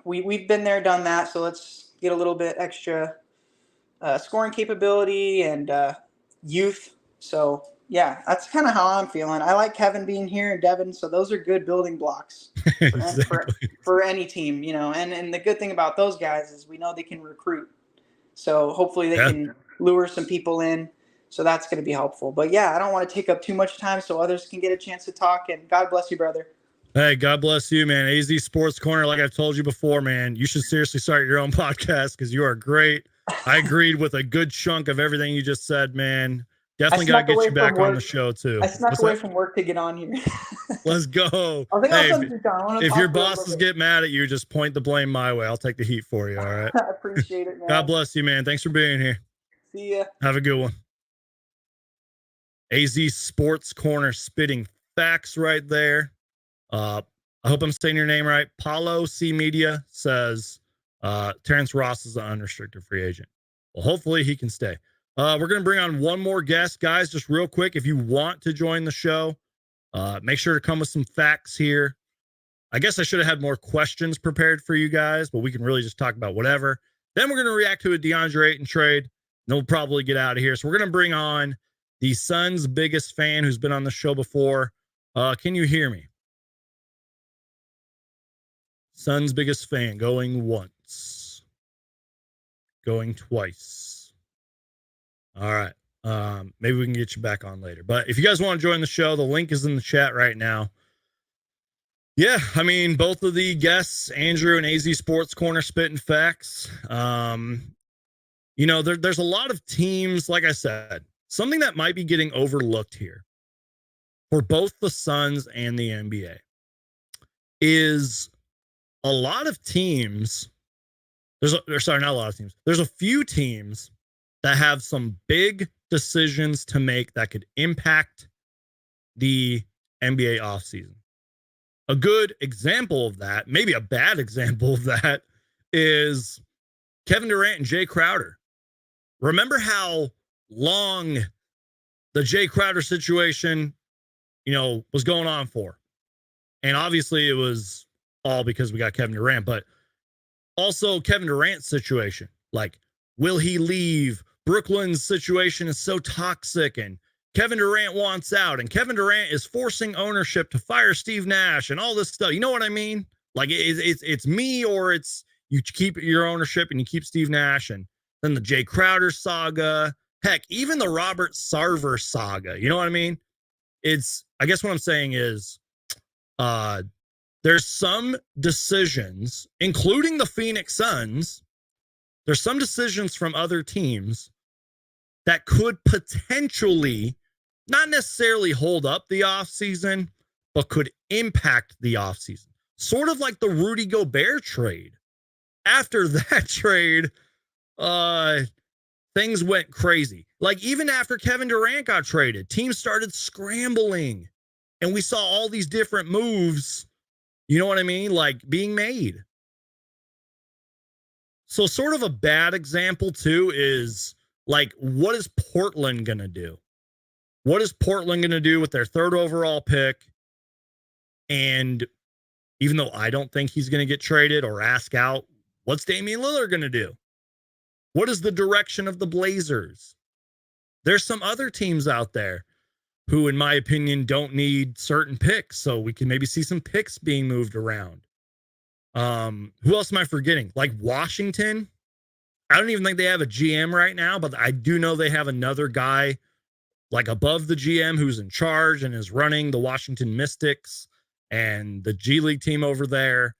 we've been there, done that. So let's get a little bit extra scoring capability and youth. So yeah, that's kind of how I'm feeling. I like Kevin being here and Devin, so those are good building blocks for any team, And the good thing about those guys is we know they can recruit. So hopefully they can lure some people in. So that's going to be helpful. But yeah, I don't want to take up too much time so others can get a chance to talk. And God bless you, brother. Hey, God bless you, man. AZ Sports Corner, like I've told you before, man, you should seriously start your own podcast because you are great. I agreed with a good chunk of everything you just said, man. Definitely got to get you back on the show, too. I snuck away from work to get on here. Let's go. If your bosses get mad at you, just point the blame my way. I'll take the heat for you, all right? I appreciate it, man. God bless you, man. Thanks for being here. See ya. Have a good one. AZ Sports Corner spitting facts right there. I hope I'm saying your name right. Paulo C Media says Terrence Ross is an unrestricted free agent. Well, hopefully he can stay. We're going to bring on one more guest, guys, just real quick. If you want to join the show, make sure to come with some facts here. I guess I should have had more questions prepared for you guys, but we can really just talk about whatever. Then we're going to react to a Deandre Ayton trade, and then we'll probably get out of here. So we're going to bring on the Suns' biggest fan who's been on the show before. Can you hear me? Suns' biggest fan going once. Going twice. All right. Maybe we can get you back on later. But if you guys want to join the show, the link is in the chat right now. Yeah, I mean, both of the guests, Andrew and AZ Sports Corner, spitting facts. You know, there's a lot of teams, like I said, something that might be getting overlooked here for both the Suns and the NBA is a lot of teams. Not a lot of teams. There's a few teams that have some big decisions to make that could impact the NBA offseason. A good example of that, maybe a bad example of that, is Kevin Durant and Jae Crowder. Remember how long the Jae Crowder situation, you know, was going on for? And obviously it was all because we got Kevin Durant, but also Kevin Durant's situation. Like, will he leave? Brooklyn's situation is so toxic, and Kevin Durant wants out, and Kevin Durant is forcing ownership to fire Steve Nash and all this stuff. You know what I mean? Like, it's me, or it's you keep your ownership and you keep Steve Nash, and then the Jae Crowder saga. Heck, even the Robert Sarver saga. You know what I mean? I guess what I'm saying is there's some decisions, including the Phoenix Suns, there's some decisions from other teams that could potentially not necessarily hold up the offseason, but could impact the offseason. Sort of like the Rudy Gobert trade. After that trade, things went crazy. Like, even after Kevin Durant got traded, teams started scrambling. And we saw all these different moves, you know what I mean? Like, being made. So sort of a bad example, too, is like, what is Portland going to do? What is Portland going to do with their third overall pick? And even though I don't think he's going to get traded or ask out, what's Damian Lillard going to do? What is the direction of the Blazers? There's some other teams out there who, in my opinion, don't need certain picks. So we can maybe see some picks being moved around. Who else am I forgetting? Like Washington. I don't even think they have a GM right now, but I do know they have another guy like above the GM who's in charge and is running the Washington Mystics and the G League team over there.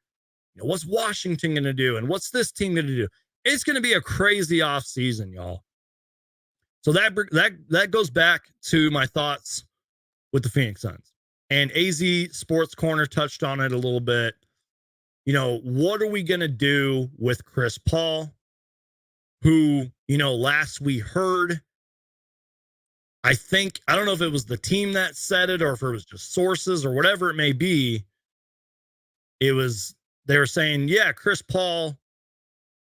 You know, what's Washington going to do? And what's this team going to do? It's going to be a crazy offseason, y'all. So that goes back to my thoughts with the Phoenix Suns. And AZ Sports Corner touched on it a little bit. You know, what are we going to do with Chris Paul, who, you know, last we heard, I don't know if it was the team that said it or if it was just sources or whatever it may be. They were saying, yeah, Chris Paul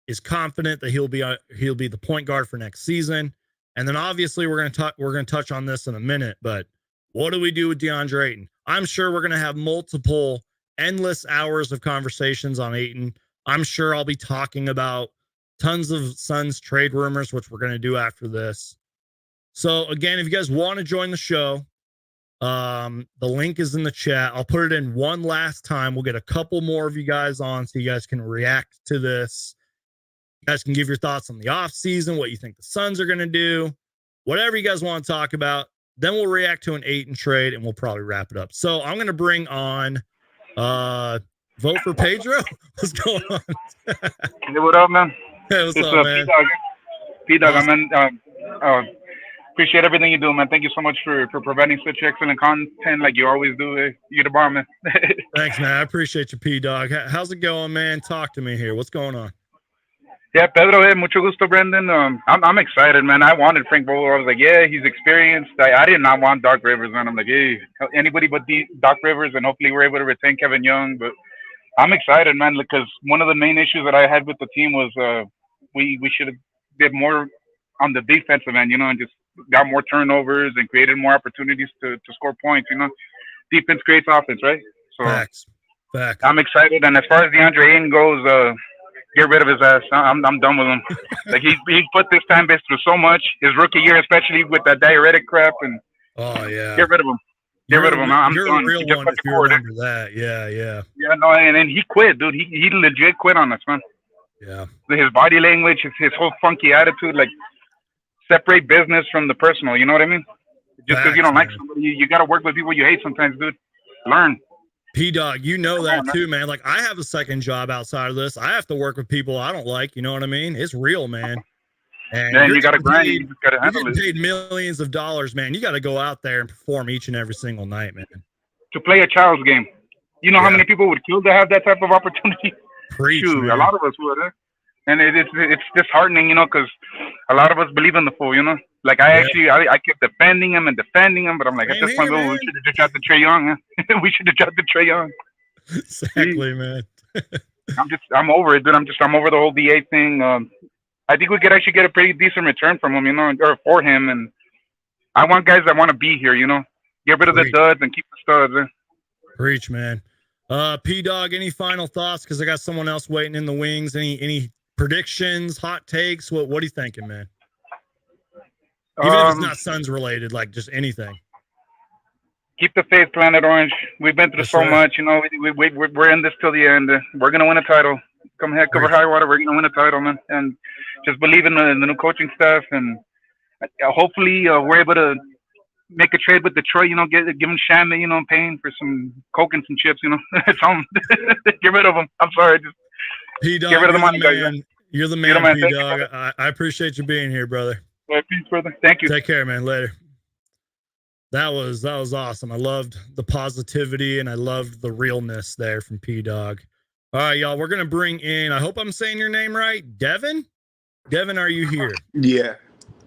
is confident that he'll be the point guard for next season. And then obviously we're going to touch on this in a minute, but what do we do with Deandre Ayton? I'm sure we're going to have multiple endless hours of conversations on Ayton. I'm sure I'll be talking about tons of Suns trade rumors, which we're going to do after this. So again, if you guys want to join the show, the link is in the chat. I'll put it in one last time. We'll get a couple more of you guys on so you guys can react to this. You guys can give your thoughts on the offseason, what you think the Suns are going to do, whatever you guys want to talk about. Then we'll react to an Ayton trade and we'll probably wrap it up. So I'm going to bring on Vote for Pedro. What's going on? Hey, what up, man? Hey, what's up, man? P-Dog, awesome. Man. Appreciate everything you do, man. Thank you so much for providing such excellent content like you always do. You're the bar, man. Thanks, man. I appreciate you, P-Dog. How's it going, man? Talk to me here. What's going on? Yeah, Pedro, hey, mucho gusto, Brendan. I'm excited, man. I wanted Frank Vogel. I was like, yeah, he's experienced. I did not want Doc Rivers, man. I'm like, hey, anybody but Doc Rivers, and hopefully we're able to retain Kevin Young. But I'm excited, man, because one of the main issues that I had with the team was we should have did more on the defensive end, you know, and just got more turnovers and created more opportunities to score points, you know. Defense creates offense, right? So Facts. I'm excited. And as far as DeAndre Ayton goes, get rid of his ass. I'm done with him. Like he put this time base through so much. His rookie year, especially with that diuretic crap, and oh yeah, get rid of him. Get rid of him. I'm you're done. A real one if you remember that. Yeah. Yeah, no, and he quit, dude. He legit quit on us, man. Yeah. His body language, his whole funky attitude, like separate business from the personal. You know what I mean? Just because you Facts, don't like man. somebody, you got to work with people you hate sometimes, dude. Learn. P-Dog, you know Come that on, man. too, man. Like, I have a second job outside of this. I have to work with people I don't like. You know what I mean? It's real, man. And Man, you're you got to getting grind. paid, You just got to you're handle getting it. paid millions of dollars, man. You got to go out there and perform each and every single night, man. To play a child's game. You know how Yeah. many people would kill to have that type of opportunity? Preach, Shoot, man. a lot of us would. And it's disheartening, you know, because a lot of us believe in the fool, you know. Like I kept defending him, but I'm like, at Same this point, here, we man. should have just drafted Trey Young. Huh? We should have drafted Trey Young. Exactly, man. I'm over it, dude. I'm over the whole DA thing. I think we could actually get a pretty decent return from him, you know, or for him. And I want guys that want to be here, you know. Get rid of the Preach. duds and keep the studs. Preach, man. P-Dog, any final thoughts? Because I got someone else waiting in the wings. Any predictions, hot takes? What are you thinking, man? Even if it's not Suns related, like just anything. Keep the faith, Planet Orange. We've been through Yes, so sir. much, you know. We're in this till the end. We're gonna win a title. Come heck over high water, we're gonna win a title, man. And just believe in the new coaching staff, and hopefully we're able to make a trade with Detroit. You know, give him Shammy, you know, paying for some coke and some chips. You know, tell him get rid of him. I'm sorry, just P-Dog, get rid of the you're money, the guys. man. You're the You're the man, man. P-Dog. I appreciate you being here, brother. Peace, brother. Thank you. Take care, man. Later. That was awesome. I loved the positivity and I loved the realness there from P-Dog. All right, y'all. We're gonna bring in. I hope I'm saying your name right, Devin. Devin, are you here? Yeah.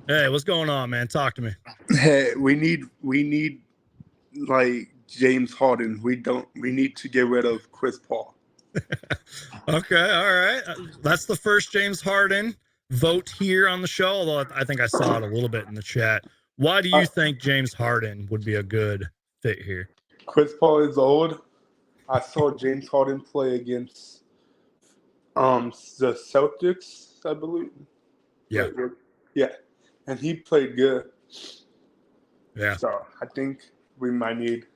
Hey, what's going on, man? Talk to me. Hey, we need like James Harden. We need to get rid of Chris Paul. Okay, all right. That's the first James Harden vote here on the show, although I think I saw it a little bit in the chat. Why do you think James Harden would be a good fit here? Chris Paul is old. I saw James Harden play against the Celtics, I believe. Yeah. Yeah. And he played good. Yeah. So I think we might need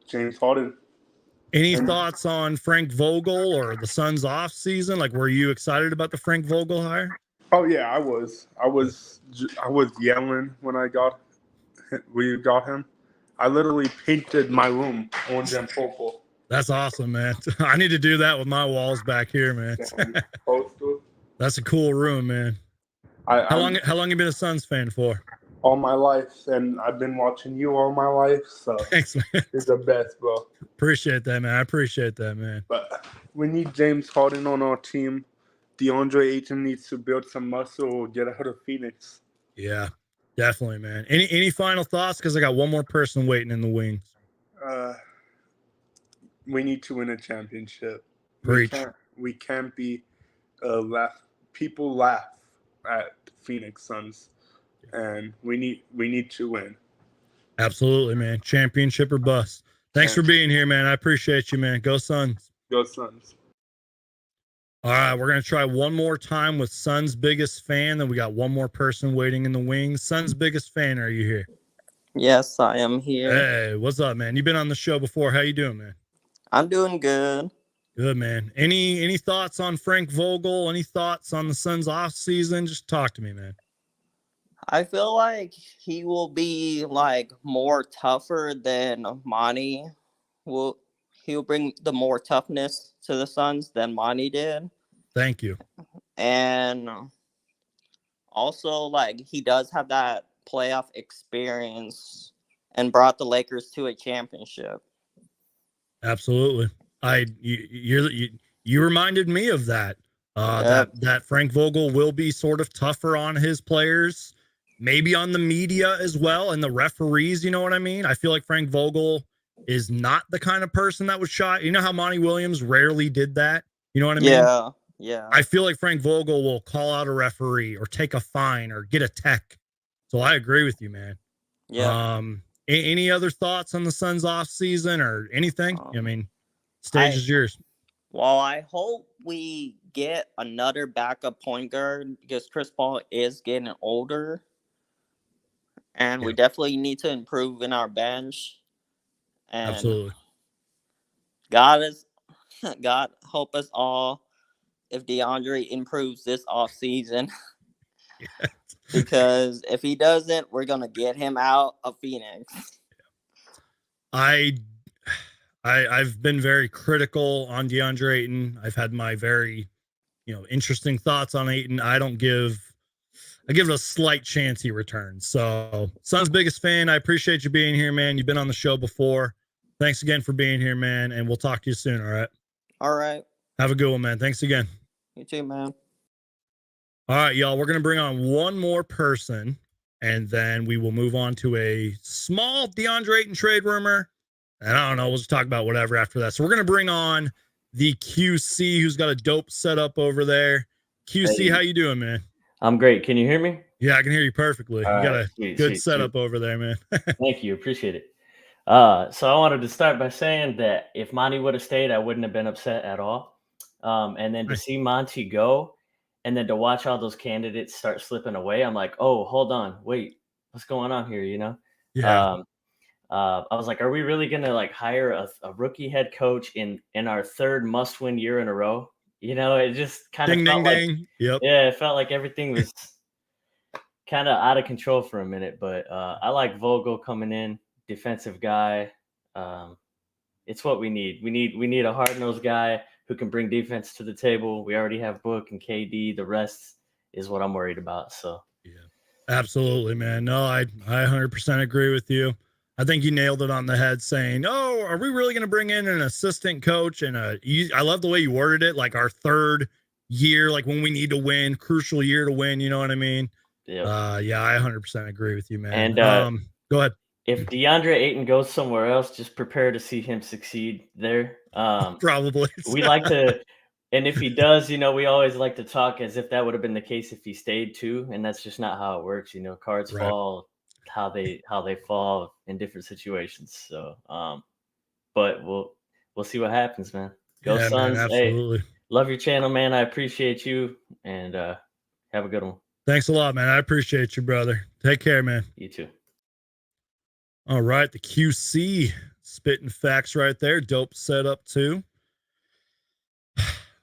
James Harden. Any thoughts on Frank Vogel or the Suns off season? Like, were you excited about the Frank Vogel hire? Oh yeah, I was yelling when we got him. I literally painted my room orange and purple. That's awesome, man. I need to do that with my walls back here, man. That's a cool room, man. How long you been a Suns fan for? All my life, and I've been watching you all my life. So thanks, man. You're the best, bro. Appreciate that, man. I appreciate that, man. But we need James Harden on our team. Deandre Ayton needs to build some muscle or get out of Phoenix. Yeah, definitely, man. Any final thoughts? Because I got one more person waiting in the wings. We need to win a championship. Preach. We can't be people laugh at Phoenix Suns, and we need to win. Absolutely, man. Championship or bust. Thanks for being here, man. I appreciate you, man. Go Suns. Go Suns. All right, we're going to try one more time with Suns' biggest fan. Then we got one more person waiting in the wings. Suns' biggest fan, are you here? Yes, I am here. Hey, what's up, man? You've been on the show before. How you doing, man? I'm doing good. Good, man. Any thoughts on Frank Vogel? Any thoughts on the Suns off season? Just talk to me, man. I feel like he will be like more tougher than Monty. He'll bring the more toughness to the Suns than Monty did. Thank you. And also, like, he does have that playoff experience and brought the Lakers to a championship. Absolutely. You reminded me of that. That Frank Vogel will be sort of tougher on his players, maybe on the media as well, and the referees. You know what I mean? I feel like Frank Vogel is not the kind of person that would shot. You know how Monty Williams rarely did that? You know what I mean? Yeah. I feel like Frank Vogel will call out a referee or take a fine or get a tech. So I agree with you, man. Yeah. Any other thoughts on the Suns off season or anything? I mean, stage is yours. Well, I hope we get another backup point guard because Chris Paul is getting older. And we definitely need to improve in our bench. And absolutely. God help us all if Deandre improves this offseason. because if he doesn't, we're gonna get him out of Phoenix. I've been very critical on Deandre Ayton. I've had my very, interesting thoughts on Ayton. I give it a slight chance he returns. So, Suns' biggest fan. I appreciate you being here, man. You've been on the show before. Thanks again for being here, man. And we'll talk to you soon. All right. All right. Have a good one, man. Thanks again. You too, man. All right, y'all. We're going to bring on one more person, and then we will move on to a small Deandre Ayton trade rumor. And I don't know. We'll just talk about whatever after that. So we're going to bring on the QC, who's got a dope setup over there. QC, Hey. how you doing, man? I'm great. Can you hear me? Yeah, I can hear you perfectly. You got a good setup over there, man. Thank you. Appreciate it. So I wanted to start by saying that if Monty would have stayed, I wouldn't have been upset at all. And then to see Monty go, and then to watch all those candidates start slipping away, I'm like, oh, hold on, wait, what's going on here? Yeah. I was like, are we really gonna like hire a rookie head coach in our third must-win year in a row? It just kind of Ding, felt ding, like, ding. Yep. yeah, it felt like everything was kind of out of control for a minute. But I like Vogel coming in, defensive guy. It's what we need. We need a hard-nosed guy who can bring defense to the table. We already have Book and KD. The rest is what I'm worried about. So yeah, absolutely, man. No, I 100% agree with you. I think you nailed it on the head saying, oh, are we really going to bring in an assistant coach? And I love the way you worded it, like our third year, like when we need to win, crucial year to win. You know what I mean? yeah. Yeah, I 100% agree with you, man. And go ahead. If Deandre Ayton goes somewhere else, just prepare to see him succeed there. Probably. We like to, and if he does, we always like to talk as if that would have been the case if he stayed too, and that's just not how it works. Cards Right. fall how they fall in different situations. So, but we'll see what happens, man. Go Yeah, Suns! Man, absolutely. Hey, love your channel, man. I appreciate you, and have a good one. Thanks a lot, man. I appreciate you, brother. Take care, man. You too. All right, the QC spitting facts right there. Dope setup too.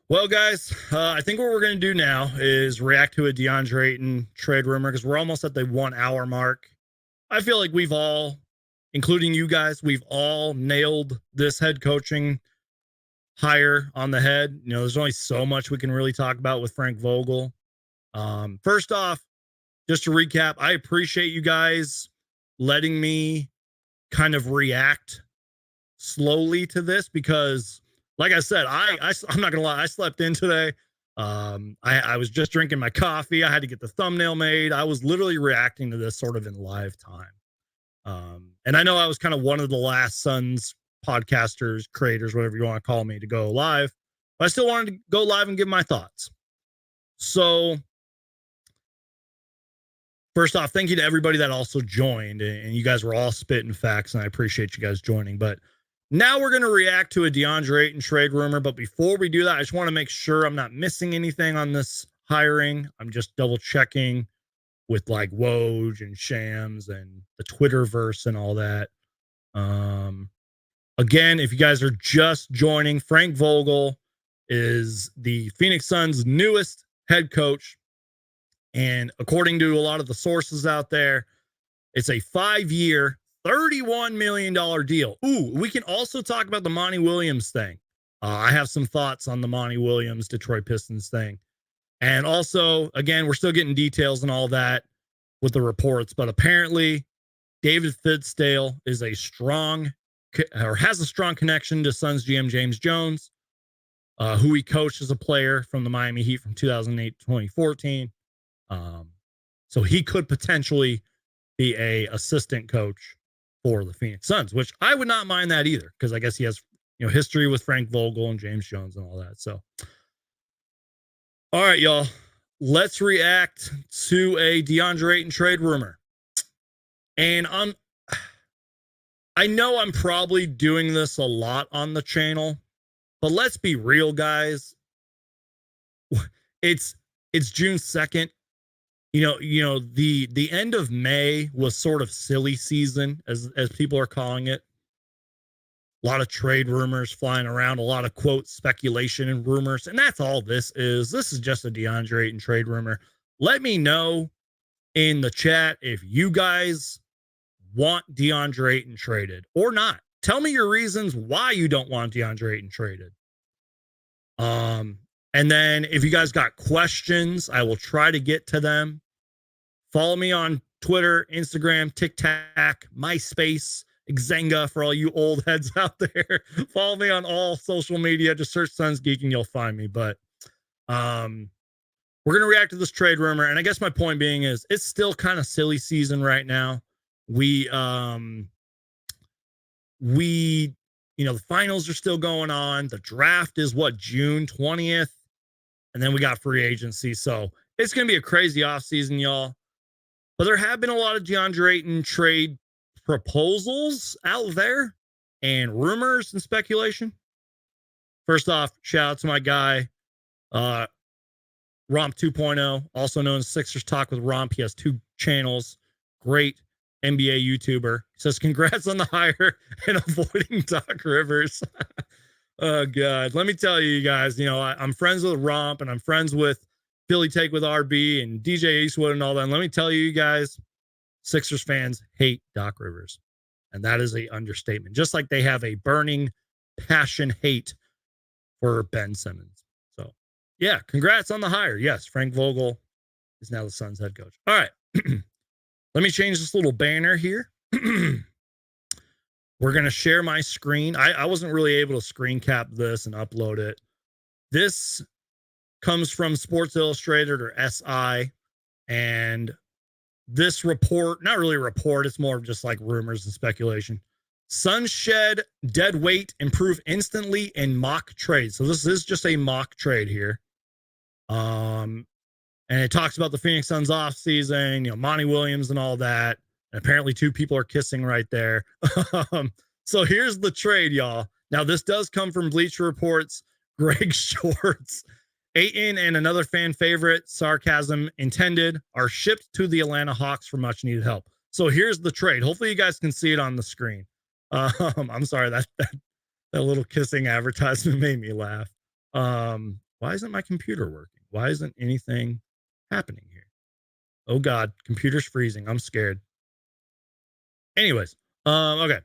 Well, guys, I think what we're going to do now is react to a Deandre Ayton trade rumor because we're almost at the 1 hour mark. I feel like we've all, including you guys, we've all nailed this head coaching hire on the head. There's only so much we can really talk about with Frank Vogel. First off, just to recap, I appreciate you guys letting me kind of react slowly to this because, like I said, I'm not gonna lie, I slept in today. I was just drinking my coffee. I had to get the thumbnail made. I was literally reacting to this sort of in live time. And I know I was kind of one of the last Suns podcasters, creators, whatever you want to call me, to go live, but I still wanted to go live and give my thoughts. So first off, thank you to everybody that also joined, and you guys were all spitting facts, and I appreciate you guys joining. But now we're going to react to a Deandre Ayton trade rumor. But before we do that, I just want to make sure I'm not missing anything on this hiring. I'm just double checking with like Woj and Shams and the Twitterverse and all that. Again, if you guys are just joining, Frank Vogel is the Phoenix Suns' newest head coach. And according to a lot of the sources out there, it's a 5-year, $31 million deal. Ooh, we can also talk about the Monty Williams thing. I have some thoughts on the Monty Williams Detroit Pistons thing. And also, again, we're still getting details and all that with the reports, but apparently David Fizdale is has a strong connection to Suns GM James Jones, who he coached as a player from the Miami Heat from 2008 to 2014. So he could potentially be a assistant coach for the Phoenix Suns, which I would not mind that either, because I guess he has history with Frank Vogel and James Jones and all that. So, all right, y'all, let's react to a Deandre Ayton trade rumor. And I know I'm probably doing this a lot on the channel, but let's be real, guys. It's June 2nd. The end of May was sort of silly season, as people are calling it. A lot of trade rumors flying around, a lot of quote speculation and rumors, and that's all this is. This is just a Deandre Ayton trade rumor. Let me know in the chat if you guys want Deandre Ayton traded or not. Tell me your reasons why you don't want Deandre Ayton traded. And then if you guys got questions, I will try to get to them. Follow me on Twitter, Instagram, TikTok, MySpace, Xanga for all you old heads out there. Follow me on all social media. Just search Suns Geek and you'll find me. But we're going to react to this trade rumor. And I guess my point being is it's still kind of silly season right now. The finals are still going on. The draft is June 20th. And then we got free agency. So it's going to be a crazy offseason, y'all. But there have been a lot of Deandre Ayton trade proposals out there and rumors and speculation. First off, shout out to my guy, Romp 2.0, also known as Sixers Talk with Romp. He has 2 channels. Great NBA YouTuber. He says, congrats on the hire and avoiding Doc Rivers. Oh, God. Let me tell you guys, I'm friends with Romp and I'm friends with Philly Take with RB and DJ Eastwood and all that. And let me tell you guys, Sixers fans hate Doc Rivers. And that is an understatement. Just like they have a burning passion hate for Ben Simmons. So, yeah, congrats on the hire. Yes, Frank Vogel is now the Suns head coach. All right. Let me change this little banner here. We're going to share my screen. I wasn't really able to screen cap this and upload it. This comes from Sports Illustrated or SI. And this report, not really a report, it's more of just like rumors and speculation. Suns shed dead weight, improve instantly in mock trade. So this is just a mock trade here. And it talks about the Phoenix Suns offseason, Monty Williams and all that. And apparently 2 people are kissing right there. So here's the trade, y'all. Now, this does come from Bleacher Report's Greg Shorts. Ayton and another fan favorite, sarcasm intended, are shipped to the Atlanta Hawks for much needed help. So here's the trade. Hopefully you guys can see it on the screen. I'm sorry, that little kissing advertisement made me laugh. Why isn't my computer working? Why isn't anything happening here? Oh God, computer's freezing. I'm scared. Anyways, okay.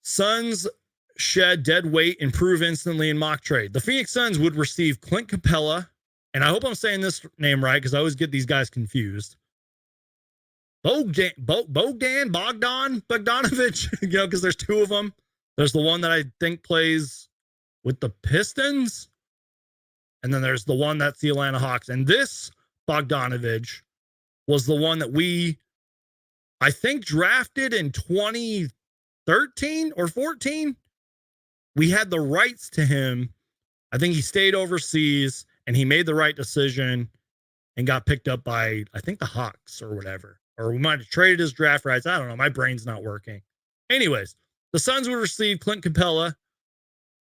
Suns shed dead weight, improve instantly in mock trade. The Phoenix Suns would receive Clint Capella, and I hope I'm saying this name right because I always get these guys confused. Bogdanovich, because there's 2 of them. There's the one that I think plays with the Pistons, and then there's the one that's the Atlanta Hawks. And this Bogdanovich was the one that I think drafted in 2013 or 14. We had the rights to him. I think he stayed overseas and he made the right decision and got picked up by, I think, the Hawks or whatever. Or we might have traded his draft rights. I don't know. My brain's not working. Anyways, the Suns would receive Clint Capella,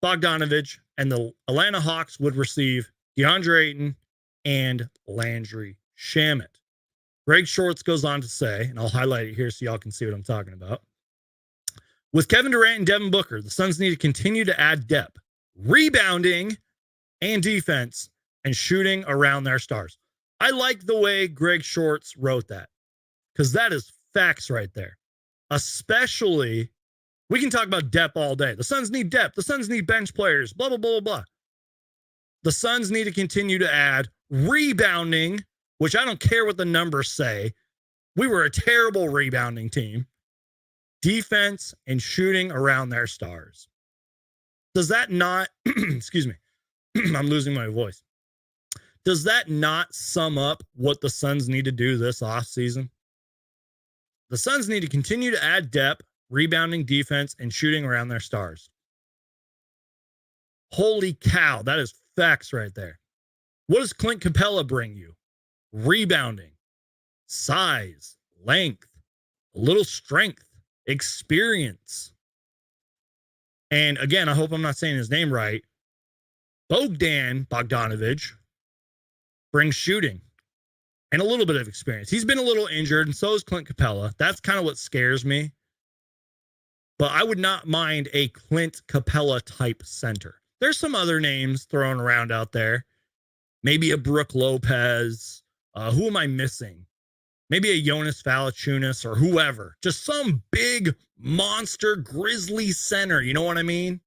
Bogdanovich, and the Atlanta Hawks would receive Deandre Ayton and Landry Shamet. Greg Shorts goes on to say, and I'll highlight it here so y'all can see what I'm talking about. With Kevin Durant and Devin Booker, the Suns need to continue to add depth, rebounding, and defense, and shooting around their stars. I like the way Greg Shorts wrote that because that is facts right there. Especially, we can talk about depth all day. The Suns need depth. The Suns need bench players, blah, blah, blah, blah. The Suns need to continue to add rebounding, which I don't care what the numbers say. We were a terrible rebounding team. Defense and shooting around their stars. Does that not, excuse me, I'm losing my voice. Does that not sum up what the Suns need to do this offseason? The Suns need to continue to add depth, rebounding, defense, and shooting around their stars. Holy cow, that is facts right there. What does Clint Capella bring you? Rebounding, size, length, a little strength, experience. And again, I hope I'm not saying his name right. Bogdanovich brings shooting and a little bit of experience. He's been a little injured, and so is Clint Capella. That's kind of what scares me. But I would not mind a Clint Capella type center. There's some other names thrown around out there. Maybe a Brook Lopez, Who am I missing? Maybe a Jonas Valanciunas or whoever. Just some big monster grizzly center. You know what I mean?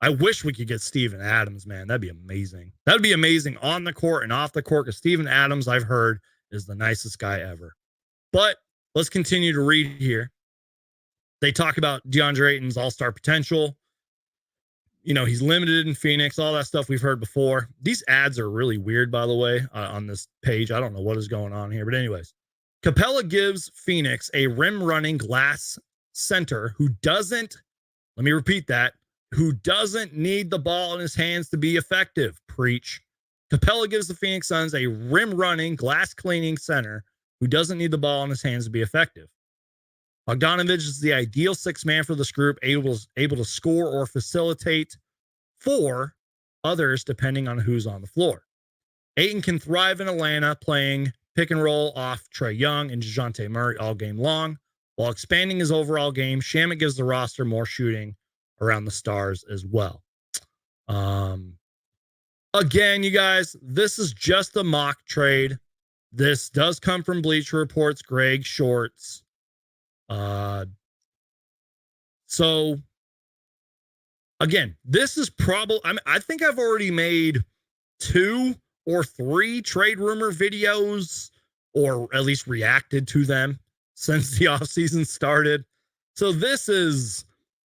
I wish we could get Steven Adams, man. That'd be amazing. That'd be amazing on the court and off the court, because Steven Adams, I've heard, is the nicest guy ever. But let's continue to read here. They talk about Deandre Ayton's all-star potential. You know, he's limited in Phoenix, all that stuff we've heard before. These ads are really weird, by the way, on this page. I don't know what is going on here. But anyways, Capella gives Phoenix a rim-running glass center who doesn't, let me repeat that, who doesn't need the ball in his hands to be effective. Preach. Capella gives the Phoenix Suns a rim-running, glass-cleaning center who doesn't need the ball in his hands to be effective. Bogdanovich is the ideal sixth man for this group, able to score or facilitate for others depending on who's on the floor. Ayton can thrive in Atlanta playing pick and roll off Trae Young and DeJounte Murray all game long. While expanding his overall game, Shamet gives the roster more shooting around the stars as well. Again, you guys, this is just a mock trade. This does come from Bleacher Report's Greg Shorts. So again, this is probably, I think I've already made 2 or 3 trade rumor videos, or at least reacted to them since the offseason started. So this is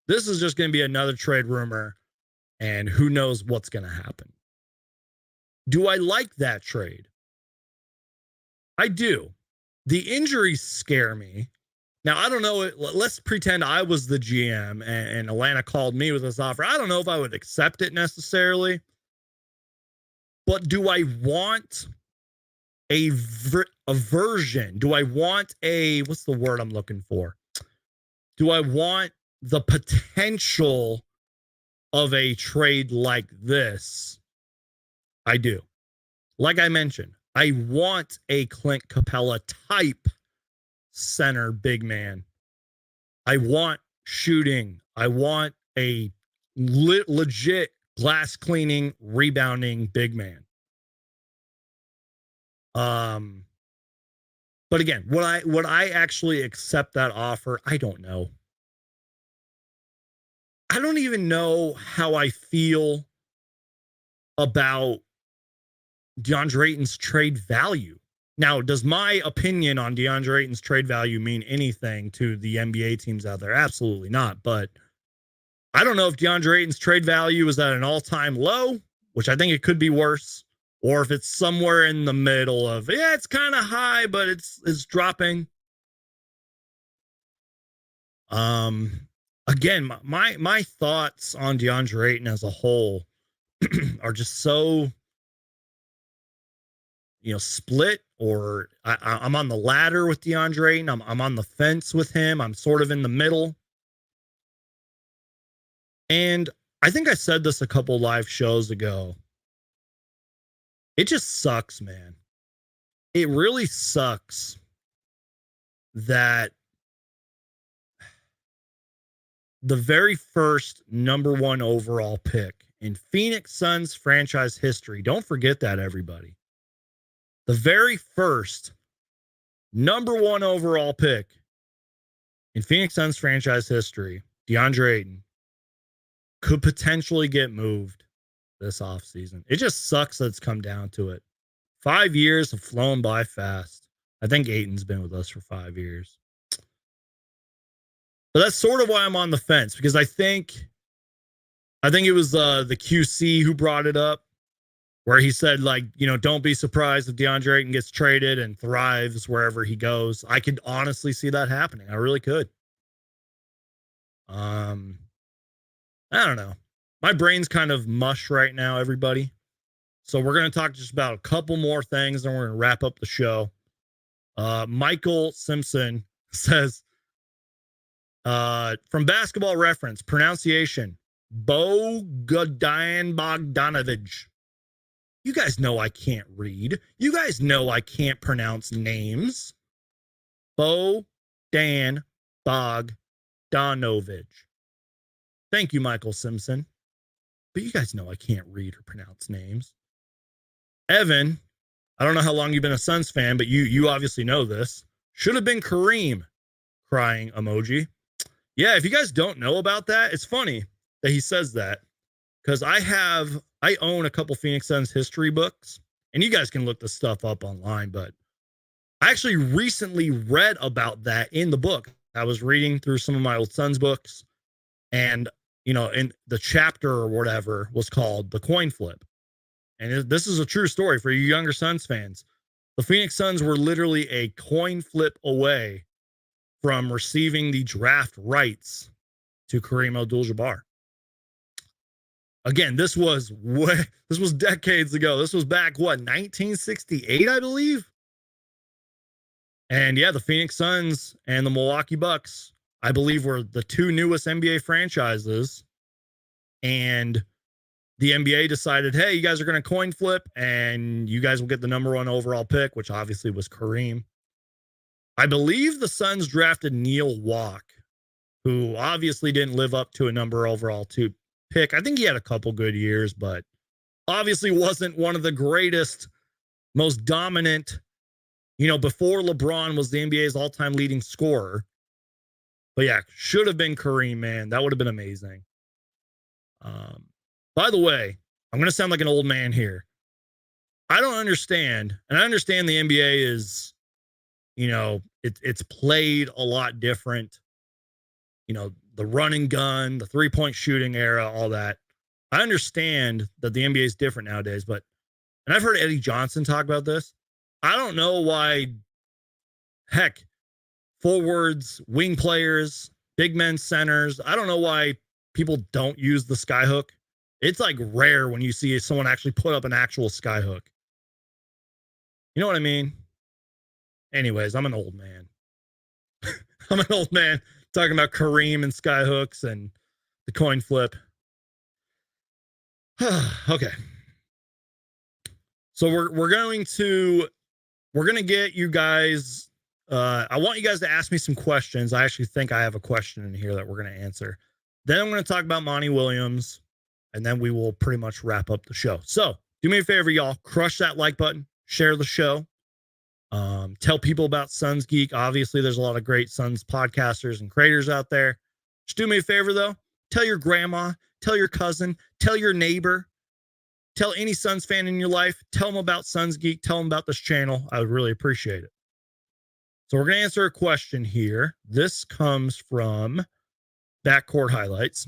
just going to be another trade rumor, and who knows what's going to happen. Do I like that trade? I do. The injuries scare me. Now, I don't know. Let's pretend I was the GM and Atlanta called me with this offer. I don't know if I would accept it necessarily. But do I want a version? Do I want what's the word I'm looking for? Do I want the potential of a trade like this? I do. Like I mentioned, I want a Clint Capella type center big man. I want shooting. I want a legit glass cleaning, rebounding big man. But again, would I actually accept that offer? I don't know. I don't even know how I feel about Deandre Ayton's trade value. Now, does my opinion on Deandre Ayton's trade value mean anything to the NBA teams out there? Absolutely not. But I don't know if Deandre Ayton's trade value is at an all-time low, which I think it could be worse, or if it's somewhere in the middle of, yeah, it's kind of high, but it's dropping. Again, my thoughts on Deandre Ayton as a whole are just so, split, or I'm on the ladder with Deandre Ayton. I'm on the fence with him. I'm sort of in the middle. And I think I said this a couple live shows ago. It just sucks, man. It really sucks that the very first number 1 overall pick in Phoenix Suns franchise history, don't forget that, everybody. The very first number 1 overall pick in Phoenix Suns franchise history, Deandre Ayton, could potentially get moved this offseason. It just sucks that it's come down to it. 5 years have flown by fast. I think Ayton's been with us for 5 years. But that's sort of why I'm on the fence, because I think it was the QC who brought it up, where he said, don't be surprised if Deandre Ayton gets traded and thrives wherever he goes. I could honestly see that happening. I really could. I don't know. My brain's kind of mush right now, everybody. So we're going to talk just about a couple more things, and we're going to wrap up the show. Michael Simpson says, from Basketball Reference, pronunciation, Bogdanovich. You guys know I can't read. You guys know I can't pronounce names. Bogdanovich. Thank you, Michael Simpson. But you guys know I can't read or pronounce names. Evan I don't know how long you've been a Suns fan, but you obviously know this. Should have been Kareem, crying emoji. Yeah, if you guys don't know about that, it's funny that he says that, because I own a couple Phoenix Suns history books, and you guys can look this stuff up online, but I actually recently read about that in the book. I was reading through some of my old Suns books, and in the chapter or whatever was called The Coin Flip. And this is a true story for you younger Suns fans. The Phoenix Suns were literally a coin flip away from receiving the draft rights to Kareem Abdul-Jabbar. Again, this was decades ago. This was back, 1968, I believe? And yeah, the Phoenix Suns and the Milwaukee Bucks, I believe, were the two newest NBA franchises. And the NBA decided, hey, you guys are going to coin flip and you guys will get the number 1 overall pick, which obviously was Kareem. I believe the Suns drafted Neil Walk, who obviously didn't live up to a number overall 2 pick. I think he had a couple good years, but obviously wasn't one of the greatest, most dominant, before LeBron was the NBA's all-time leading scorer. But yeah, should have been Kareem, man. That would have been amazing. By the way, I'm going to sound like an old man here. I don't understand, and I understand the NBA is, it's played a lot different. The run and gun, the 3-point shooting era, all that. I understand that the NBA is different nowadays, and I've heard Eddie Johnson talk about this. I don't know why, heck, forwards, wing players, big men, centers, I don't know why people don't use the skyhook. It's like rare when you see someone actually put up an actual skyhook. You know what I mean? Anyways, I'm an old man. I'm an old man talking about Kareem and skyhooks and the coin flip. Okay. So we're going to get you guys. I want you guys to ask me some questions. I actually think I have a question in here that we're going to answer. Then I'm going to talk about Monty Williams, and then we will pretty much wrap up the show. So do me a favor, y'all. Crush that like button. Share the show. Tell people about Suns Geek. Obviously, there's a lot of great Suns podcasters and creators out there. Just do me a favor, though. Tell your grandma. Tell your cousin. Tell your neighbor. Tell any Suns fan in your life. Tell them about Suns Geek. Tell them about this channel. I would really appreciate it. So we're going to answer a question here. This comes from Backcourt Highlights.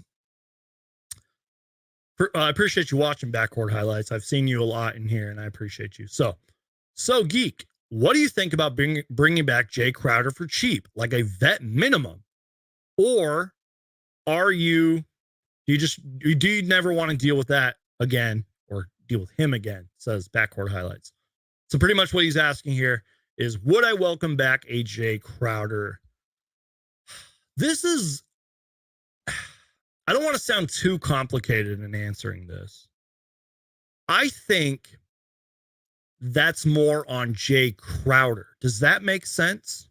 I appreciate you watching Backcourt Highlights. I've seen you a lot in here, and I appreciate you. So Geek, what do you think about bringing back Jae Crowder for cheap, like a vet minimum? Or do you never want to deal with that again or deal with him again, says Backcourt Highlights. So pretty much what he's asking here is, would I welcome back a Jae Crowder? I don't want to sound too complicated in answering this. I think that's more on Jae Crowder. Does that make sense?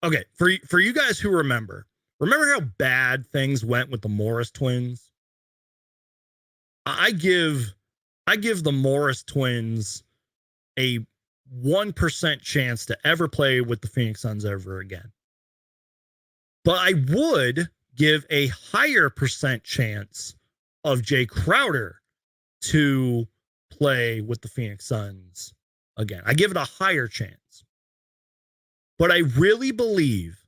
Okay, for you guys who remember how bad things went with the Morris twins? I give the Morris twins a 1% chance to ever play with the Phoenix Suns ever again. But I would give a higher percent chance of Jae Crowder to play with the Phoenix Suns again. I give it a higher chance. But I really believe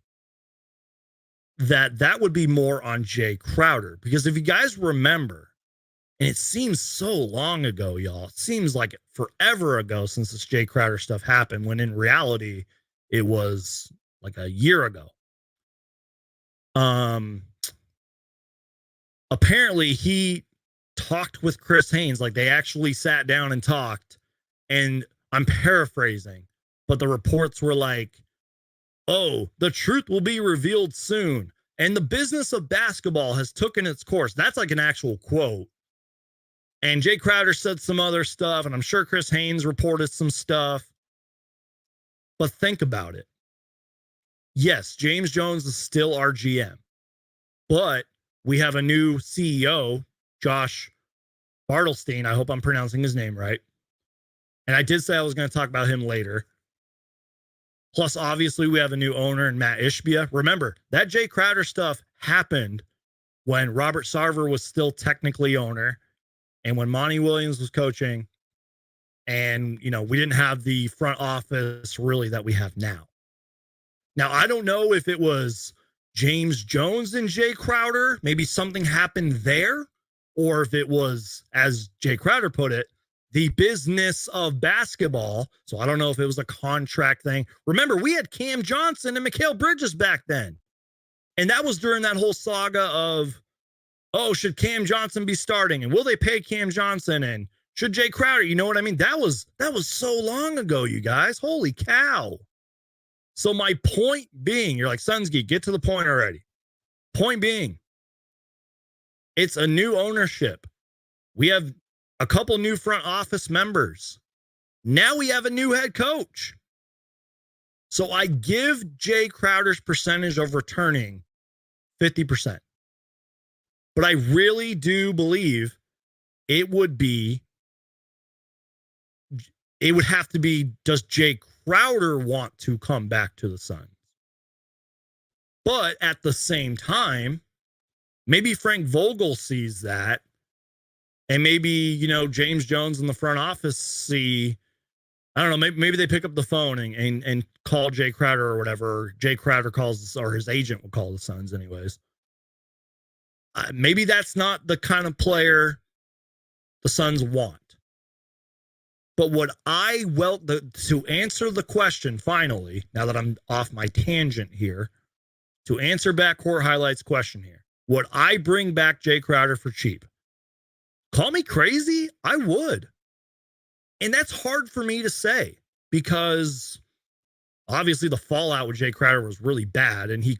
that would be more on Jae Crowder, because if you guys remember, and it seems so long ago, y'all. It seems like forever ago since this Jae Crowder stuff happened, when in reality, it was like a year ago. Apparently, he talked with Chris Haynes. Like, they actually sat down and talked. And I'm paraphrasing, but the reports were like, oh, the truth will be revealed soon, and the business of basketball has taken its course. That's like an actual quote. And Jae Crowder said some other stuff, and I'm sure Chris Haynes reported some stuff. But think about it. Yes, James Jones is still our GM, but we have a new CEO, Josh Bartelstein. I hope I'm pronouncing his name right. And I did say I was going to talk about him later. Plus, obviously, we have a new owner in Matt Ishbia. Remember, that Jae Crowder stuff happened when Robert Sarver was still technically owner and when Monty Williams was coaching. And, you know, we didn't have the front office really that we have now. Now, I don't know if it was James Jones and Jae Crowder. Maybe something happened there. Or if it was, as Jae Crowder put it, the business of basketball. So I don't know if it was a contract thing. Remember, we had Cam Johnson and Mikal Bridges back then. And that was during that whole saga of, oh, should Cam Johnson be starting? And will they pay Cam Johnson? And should Jae Crowder? You know what I mean? That was so long ago, you guys. Holy cow. So my point being, you're like, Sunsgeek, get to the point already. Point being, it's a new ownership. We have a couple new front office members. Now we have a new head coach. So I give Jae Crowder's percentage of returning 50%. But I really do believe it would have to be, does Jae Crowder want to come back to the Suns? But at the same time, maybe Frank Vogel sees that. And maybe, you know, James Jones in the front office see, I don't know, maybe they pick up the phone and call Jae Crowder or whatever. Jae Crowder calls, or his agent will call the Suns anyways. Maybe that's not the kind of player the Suns want. But what to answer the question finally, now that I'm off my tangent here, to answer backcourt highlights question here, would I bring back Jae Crowder for cheap? Call me crazy? I would. And that's hard for me to say because obviously the fallout with Jae Crowder was really bad and he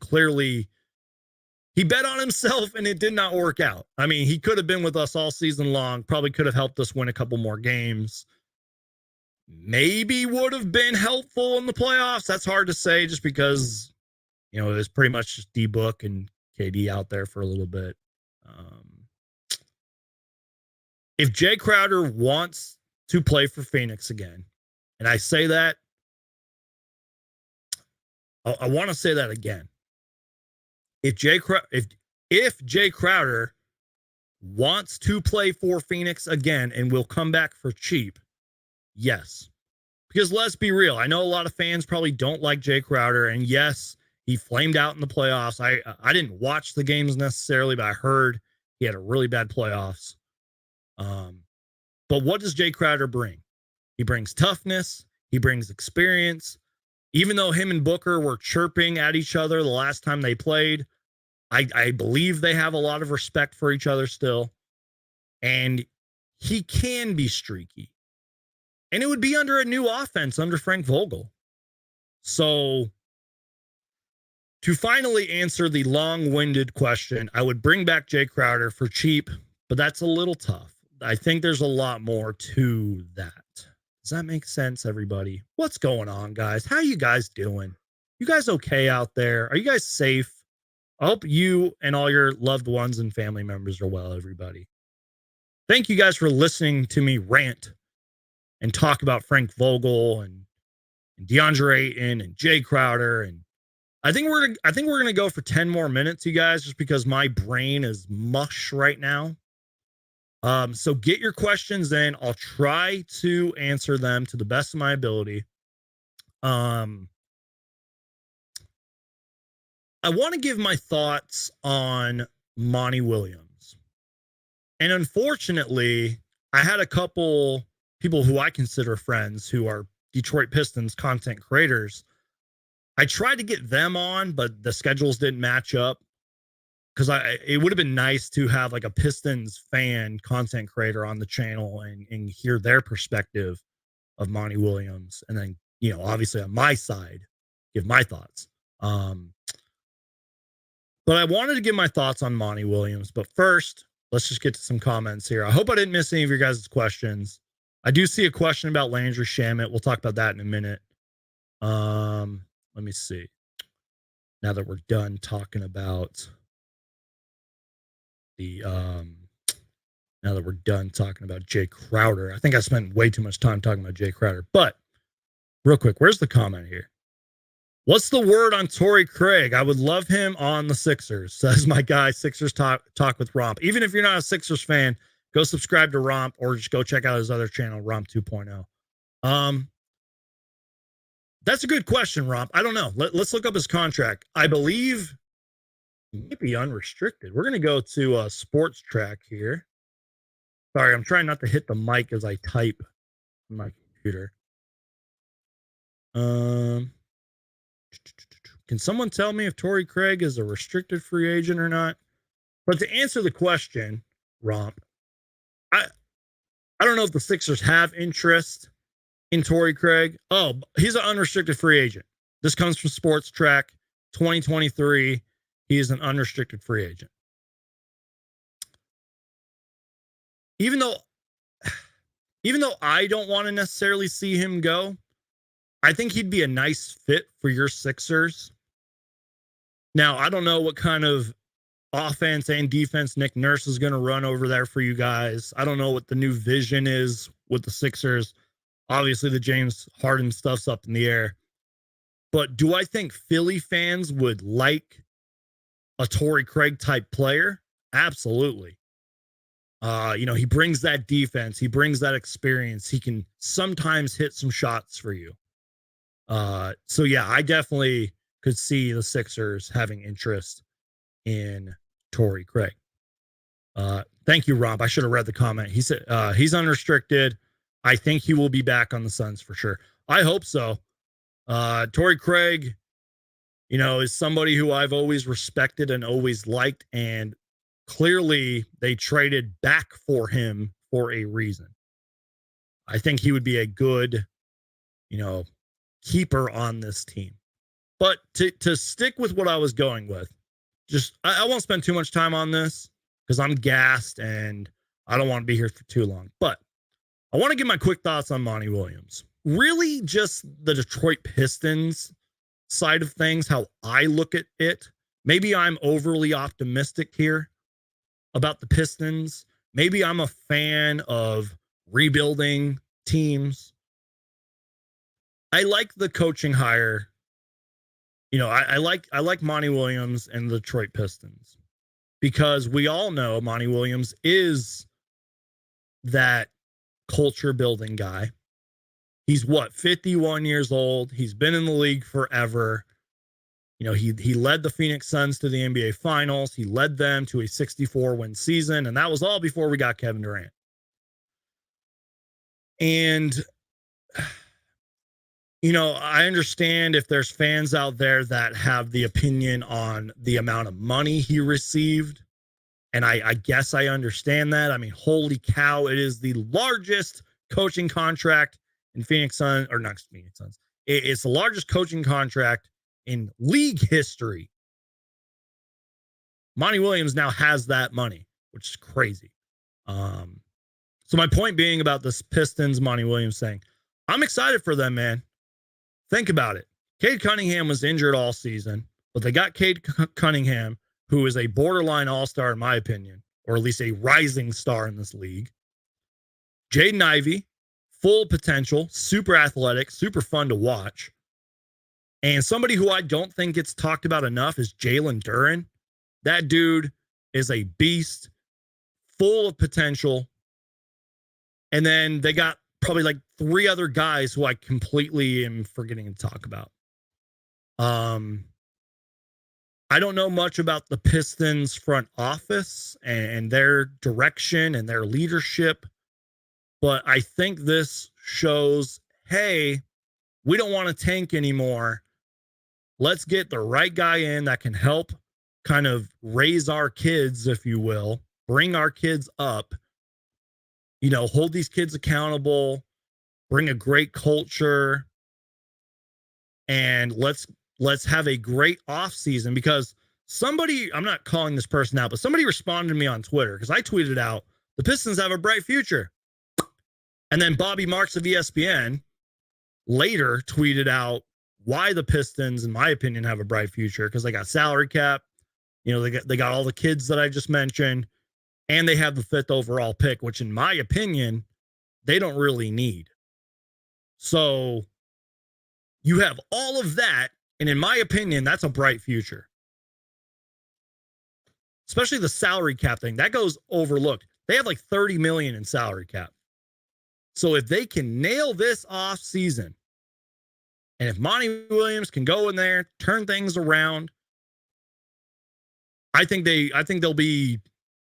bet on himself and it did not work out. I mean, he could have been with us all season long, probably could have helped us win a couple more games. Maybe would have been helpful in the playoffs. That's hard to say just because, you know, it was pretty much just D-Book and KD out there for a little bit. If Jae Crowder wants to play for Phoenix again, and I say that, I want to say that again. If Jae Crowder wants to play for Phoenix again and will come back for cheap, yes. Because let's be real, I know a lot of fans probably don't like Jae Crowder, and yes, he flamed out in the playoffs. I didn't watch the games necessarily, but I heard he had a really bad playoffs. But what does Jae Crowder bring? He brings toughness. He brings experience. Even though him and Booker were chirping at each other the last time they played, I believe they have a lot of respect for each other still. And he can be streaky. And it would be under a new offense under Frank Vogel. So to finally answer the long-winded question, I would bring back Jae Crowder for cheap, but that's a little tough. I think there's a lot more to that. Does that make sense, everybody? What's going on, guys? How you guys doing? You guys okay out there? Are you guys safe? I hope you and all your loved ones and family members are well, everybody. Thank you guys for listening to me rant and talk about Frank Vogel and Deandre Ayton and Jae Crowder. And I think we're going to go for 10 more minutes, you guys, just because my brain is mush right now. So get your questions in. I'll try to answer them to the best of my ability. I want to give my thoughts on Monty Williams. And unfortunately, I had a couple people who I consider friends who are Detroit Pistons content creators. I tried to get them on, but the schedules didn't match up. Because it would have been nice to have like a Pistons fan content creator on the channel and hear their perspective of Monty Williams. And then, you know, obviously on my side, give my thoughts. But I wanted to give my thoughts on Monty Williams. But first, let's just get to some comments here. I hope I didn't miss any of your guys' questions. I do see a question about Landry Shamet. We'll talk about that in a minute. Let me see. Now that we're done talking about the Now that we're done talking about Jae Crowder. I think I spent way too much time talking about Jae Crowder. But real quick, where's the comment here? What's the word on Tory Craig? I would love him on the Sixers, says my guy, Sixers Talk with Romp. Even if you're not a Sixers fan, go subscribe to Romp or just go check out his other channel, Romp 2.0. That's a good question, Romp. I don't know. Let's look up his contract. I believe he might be unrestricted. We're going to go to Sports Track here. Sorry, I'm trying not to hit the mic as I type on my computer. Can someone tell me if Tory Craig is a restricted free agent or not? But to answer the question, Romp, I don't know if the Sixers have interest in Tory Craig. Oh, he's an unrestricted free agent. This comes from Sports Track 2023. He is an unrestricted free agent. Even though I don't want to necessarily see him go, I think he'd be a nice fit for your Sixers. Now, I don't know what kind of offense and defense Nick Nurse is going to run over there for you guys. I don't know what the new vision is with the Sixers. Obviously, the James Harden stuff's up in the air. But do I think Philly fans would like a Tory Craig type player? Absolutely. He brings that defense. He brings that experience. He can sometimes hit some shots for you. So yeah, I definitely could see the Sixers having interest in Tory Craig. Thank you, Rob. I should have read the comment. He said he's unrestricted. I think he will be back on the Suns for sure. I hope so. Tory Craig, is somebody who I've always respected and always liked, and clearly they traded back for him for a reason. I think he would be a good, keeper on this team. But to stick with what I was going with, I won't spend too much time on this because I'm gassed and I don't want to be here for too long. But I want to give my quick thoughts on Monty Williams. Really just the Detroit Pistons side of things, how I look at it. Maybe I'm overly optimistic here about the Pistons. Maybe I'm a fan of rebuilding teams. I like the coaching hire. I like Monty Williams and the Detroit Pistons because we all know Monty Williams is that culture building guy. He's 51 years old. He's been in the league forever. He led the Phoenix Suns to the NBA Finals. He led them to a 64-win season, and that was all before we got Kevin Durant. And I understand if there's fans out there that have the opinion on the amount of money he received. And I guess I understand that. I mean, holy cow, it is the largest coaching contract in Phoenix Suns, or not Phoenix Suns. It's the largest coaching contract in league history. Monty Williams now has that money, which is crazy. So my point being about this Pistons, Monty Williams saying, I'm excited for them, man. Think about it. Cade Cunningham was injured all season, but they got Cade Cunningham, who is a borderline all-star in my opinion, or at least a rising star in this league. Jaden Ivey, full potential, super athletic, super fun to watch. And somebody who I don't think gets talked about enough is Jalen Duren. That dude is a beast, full of potential. And then they got probably like 3 other guys who I completely am forgetting to talk about. I don't know much about the Pistons front office and their direction and their leadership, but I think this shows, hey, we don't want to tank anymore. Let's get the right guy in that can help kind of raise our kids, if you will, bring our kids up, hold these kids accountable, bring a great culture, and let's have a great off season. Because I'm not calling this person out, but somebody responded to me on Twitter because I tweeted out, the Pistons have a bright future. And then Bobby Marks of ESPN later tweeted out why the Pistons, in my opinion, have a bright future, because they got salary cap. They got all the kids that I just mentioned. And they have the 5th overall pick, which in my opinion, they don't really need. So you have all of that. And in my opinion, that's a bright future. Especially the salary cap thing. That goes overlooked. They have like 30 million in salary cap. So if they can nail this off season, and if Monty Williams can go in there, turn things around, I think they'll be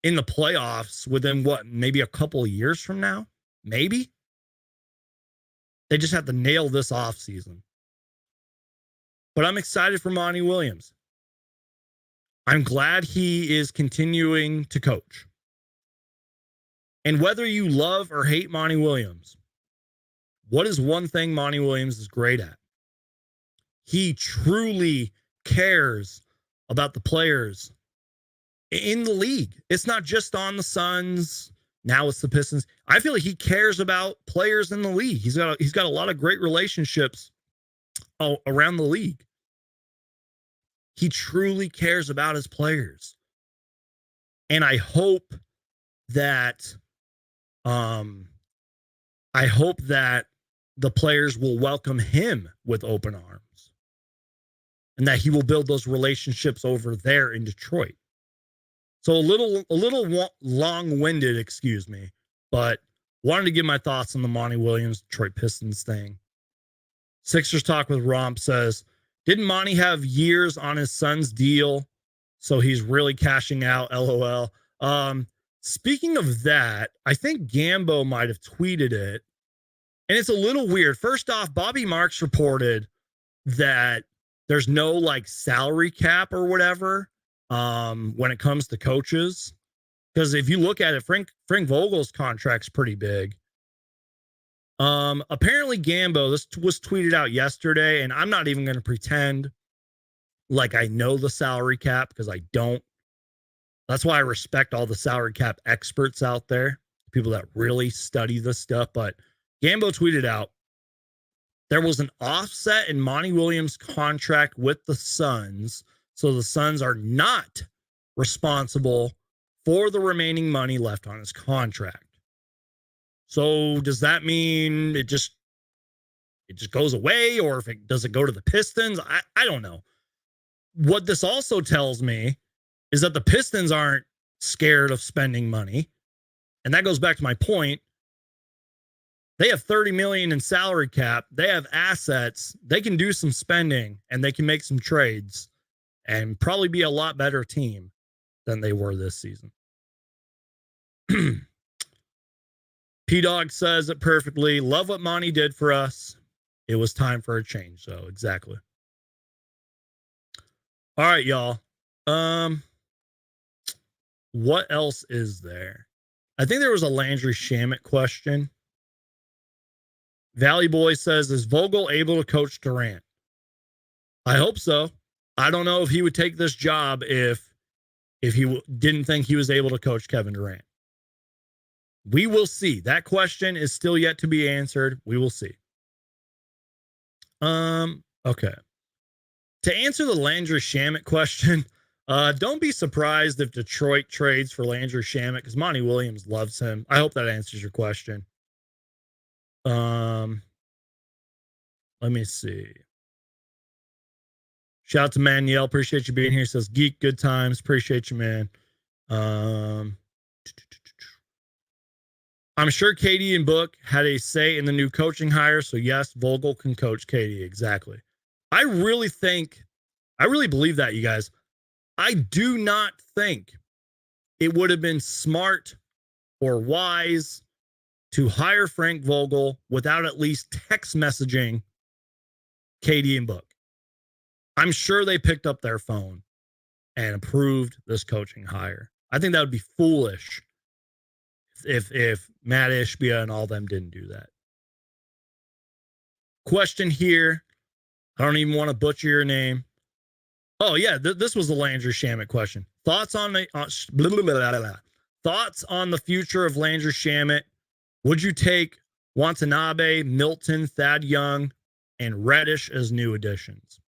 in the playoffs within maybe a couple of years from now? Maybe. They just have to nail this off season. But I'm excited for Monty Williams. I'm glad he is continuing to coach. And whether you love or hate Monty Williams, what is one thing Monty Williams is great at? He truly cares about the players in the league. It's not just on the Suns. Now it's the Pistons. I feel like he cares about players in the league. He's got a lot of great relationships around the league. He truly cares about his players. And I hope that the players will welcome him with open arms, and that he will build those relationships over there in Detroit. So a little long-winded, excuse me, but wanted to give my thoughts on the Monty Williams Detroit Pistons thing. Sixers Talk with Romp says, didn't Monty have years on his son's deal, so he's really cashing out, LOL. Speaking of that, I think Gambo might have tweeted it, and it's a little weird. First off, Bobby Marks reported that there's no like salary cap or whatever when it comes to coaches. Because if you look at it, Frank Vogel's contract's pretty big. Apparently Gambo, this was tweeted out yesterday, and I'm not even going to pretend like I know the salary cap, because I don't. That's why I respect all the salary cap experts out there, people that really study this stuff. But Gambo tweeted out, there was an offset in Monty Williams' contract with the Suns, so the Suns are not responsible for the remaining money left on his contract. So does that mean it just goes away, or does it go to the Pistons? I don't know. What this also tells me is that the Pistons aren't scared of spending money. And that goes back to my point. They have 30 million in salary cap. They have assets. They can do some spending, and they can make some trades and probably be a lot better team than they were this season. P-Dog says it perfectly. Love what Monty did for us. It was time for a change. So exactly. All right, y'all. What else is there? I think there was a Landry Shamet question. Valley Boy says, is Vogel able to coach Durant? I hope so. I don't know if he would take this job if he didn't think he was able to coach Kevin Durant. We will see. That question is still yet to be answered. We will see. Okay. To answer the Landry Shamet question, don't be surprised if Detroit trades for Landry Shamet, because Monty Williams loves him. I hope that answers your question. Let me see. Shout out to Manuel. Appreciate you being here. Says Geek, good times. Appreciate you, man. I'm sure Katie and Book had a say in the new coaching hire. So yes, Vogel can coach Katie. Exactly. I really believe that, you guys. I do not think it would have been smart or wise to hire Frank Vogel without at least text messaging Katie and Book. I'm sure they picked up their phone and approved this coaching hire. I think that would be foolish if Matt Ishbia and all them didn't do that. Question here. I don't even want to butcher your name. Oh yeah, this was the Landry Shamet question. Thoughts on the thoughts on the future of Landry Shamet? Would you take Watanabe, Milton, Thad Young, and Reddish as new additions?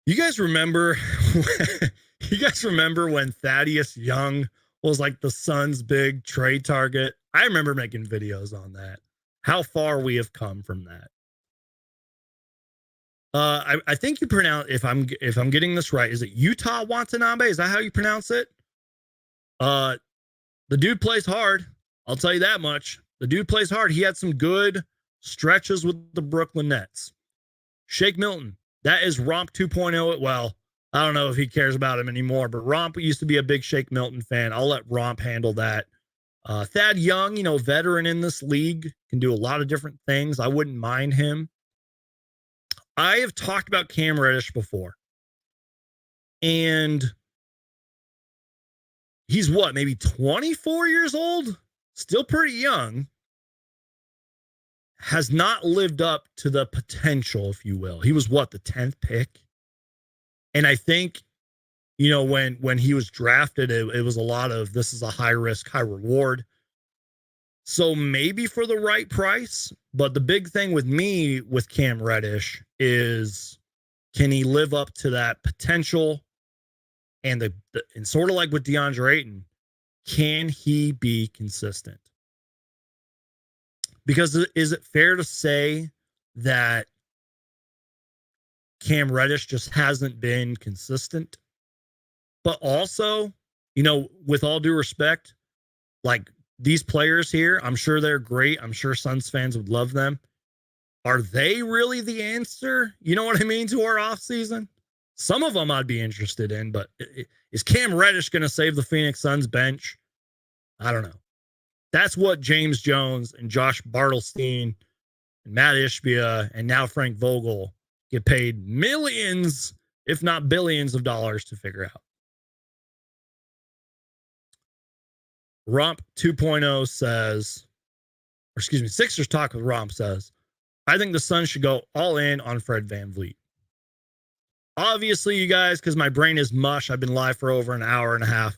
You guys remember? You guys remember when Thaddeus Young was like the Suns' big trade target? I remember making videos on that. How far we have come from that. I think you pronounce, if I'm getting this right, is it Utah Watanabe? Is that how you pronounce it? The dude plays hard. I'll tell you that much. The dude plays hard. He had some good stretches with the Brooklyn Nets. Shake Milton, that is Romp 2.0. Well, I don't know if he cares about him anymore, but Romp used to be a big Shake Milton fan. I'll let Romp handle that. Thad Young, veteran in this league, can do a lot of different things. I wouldn't mind him. I have talked about Cam Reddish before. And he's what, maybe 24 years old? Still pretty young. Has not lived up to the potential, if you will. He was what, the 10th pick? And I think, when he was drafted, it was a lot of, this is a high risk, high reward. So maybe for the right price. But the big thing with me with Cam Reddish is, can he live up to that potential? And and sort of like with Deandre Ayton, can he be consistent? Because is it fair to say that Cam Reddish just hasn't been consistent? But also, with all due respect, like these players here, I'm sure they're great. I'm sure Suns fans would love them. Are they really the answer? You know what I mean? To our offseason? Some of them I'd be interested in, but is Cam Reddish going to save the Phoenix Suns bench? I don't know. That's what James Jones and Josh Bartelstein and Matt Ishbia and now Frank Vogel get paid millions, if not billions of dollars to figure out. Romp 2.0 says, Sixers Talk with Romp says, I think the Suns should go all in on Fred VanVleet. Obviously, you guys, because my brain is mush. I've been live for over an hour and a half.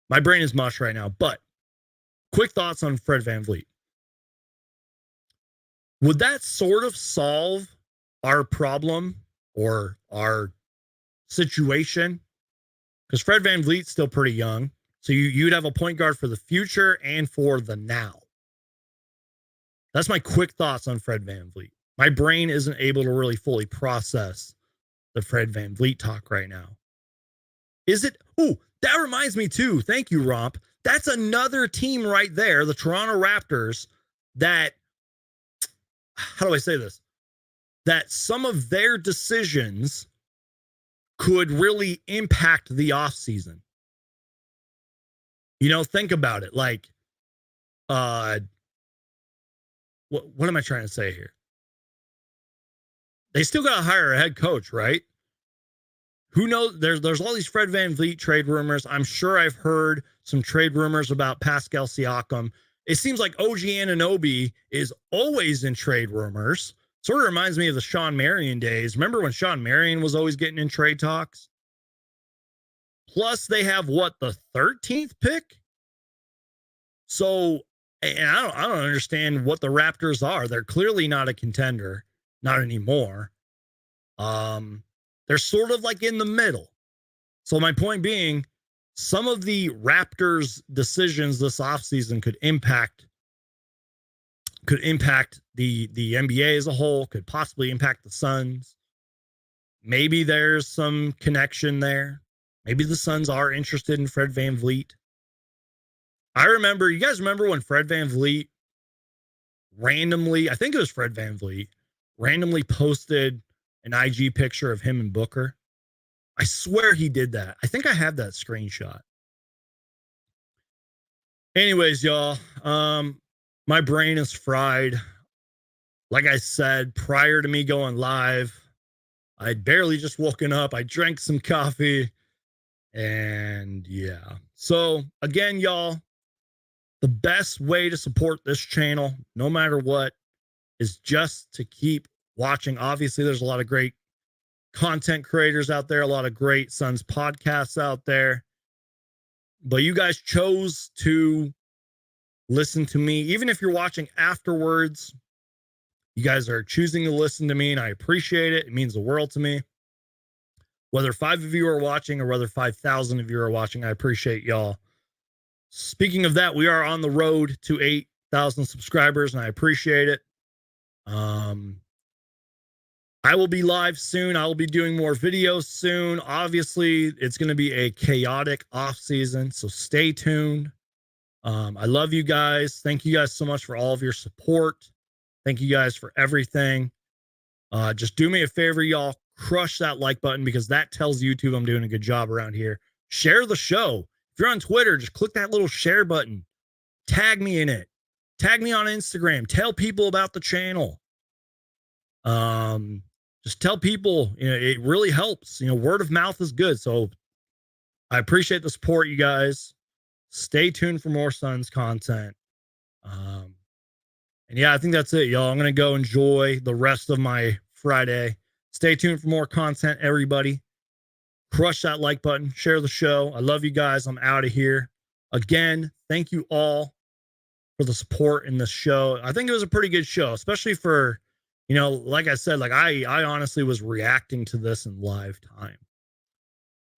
My brain is mush right now. But quick thoughts on Fred VanVleet. Would that sort of solve our problem or our situation? Because Fred VanVleet's still pretty young. So you'd have a point guard for the future and for the now. That's my quick thoughts on Fred VanVleet. My brain isn't able to really fully process the Fred VanVleet talk right now. Is it? Oh, that reminds me too. Thank you, Romp. That's another team right there, the Toronto Raptors, that, how do I say this? That some of their decisions could really impact the offseason. Think about it. Like, what am I trying to say here? They still got to hire a head coach, right? Who knows? There's all these Fred VanVleet trade rumors. I'm sure I've heard some trade rumors about Pascal Siakam. It seems like OG Anunoby is always in trade rumors. Sort of reminds me of the Sean Marion days. Remember when Sean Marion was always getting in trade talks? Plus, they have the 13th pick? So, and I don't understand what the Raptors are. They're clearly not a contender, not anymore. They're sort of like in the middle. So my point being, some of the Raptors' decisions this offseason could impact the NBA as a whole, could possibly impact the Suns. Maybe there's some connection there. Maybe the Suns are interested in Fred VanVleet. You guys remember when Fred VanVleet randomly, I think it was Fred VanVleet, randomly posted an IG picture of him and Booker? I swear he did that. I think I have that screenshot. Anyways, y'all, my brain is fried. Like I said, prior to me going live, I'd barely just woken up. I drank some coffee. And yeah. So again, y'all, the best way to support this channel, no matter what, is just to keep watching. Obviously, there's a lot of great content creators out there, a lot of great Suns podcasts out there. But you guys chose to listen to me. Even if you're watching afterwards, you guys are choosing to listen to me, and I appreciate it. It means the world to me. Whether 5 of you are watching or whether 5,000 of you are watching, I appreciate y'all. Speaking of that, we are on the road to 8,000 subscribers, and I appreciate it. I will be live soon. I will be doing more videos soon. Obviously, it's going to be a chaotic off season, so stay tuned. I love you guys. Thank you guys so much for all of your support. Thank you guys for everything. Just do me a favor, y'all. Crush that like button because that tells YouTube I'm doing a good job around here. Share the show. If you're on Twitter, just click that little share button. Tag me in it. Tag me on Instagram. Tell people about the channel. Just tell people, it really helps. Word of mouth is good. So I appreciate the support, you guys. Stay tuned for more Suns content. And yeah, I think that's it, y'all. I'm going to go enjoy the rest of my Friday. Stay tuned for more content, everybody. Crush that like button. Share the show. I love you guys. I'm out of here. Again, thank you all for the support in this show. I think it was a pretty good show, especially for, like I said, I honestly was reacting to this in live time.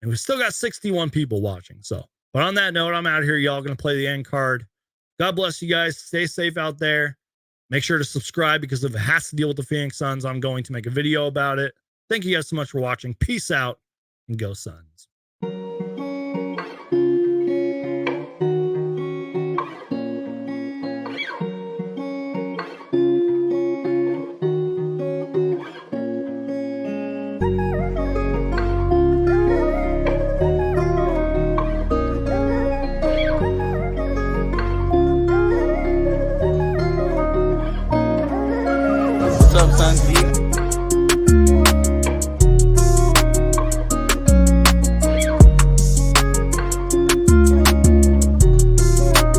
And we still got 61 people watching. So, but on that note, I'm out of here, y'all. Going to play the end card. God bless you guys. Stay safe out there. Make sure to subscribe because if it has to deal with the Phoenix Suns, I'm going to make a video about it. Thank you guys so much for watching. Peace out and go Suns. What's up, Suns?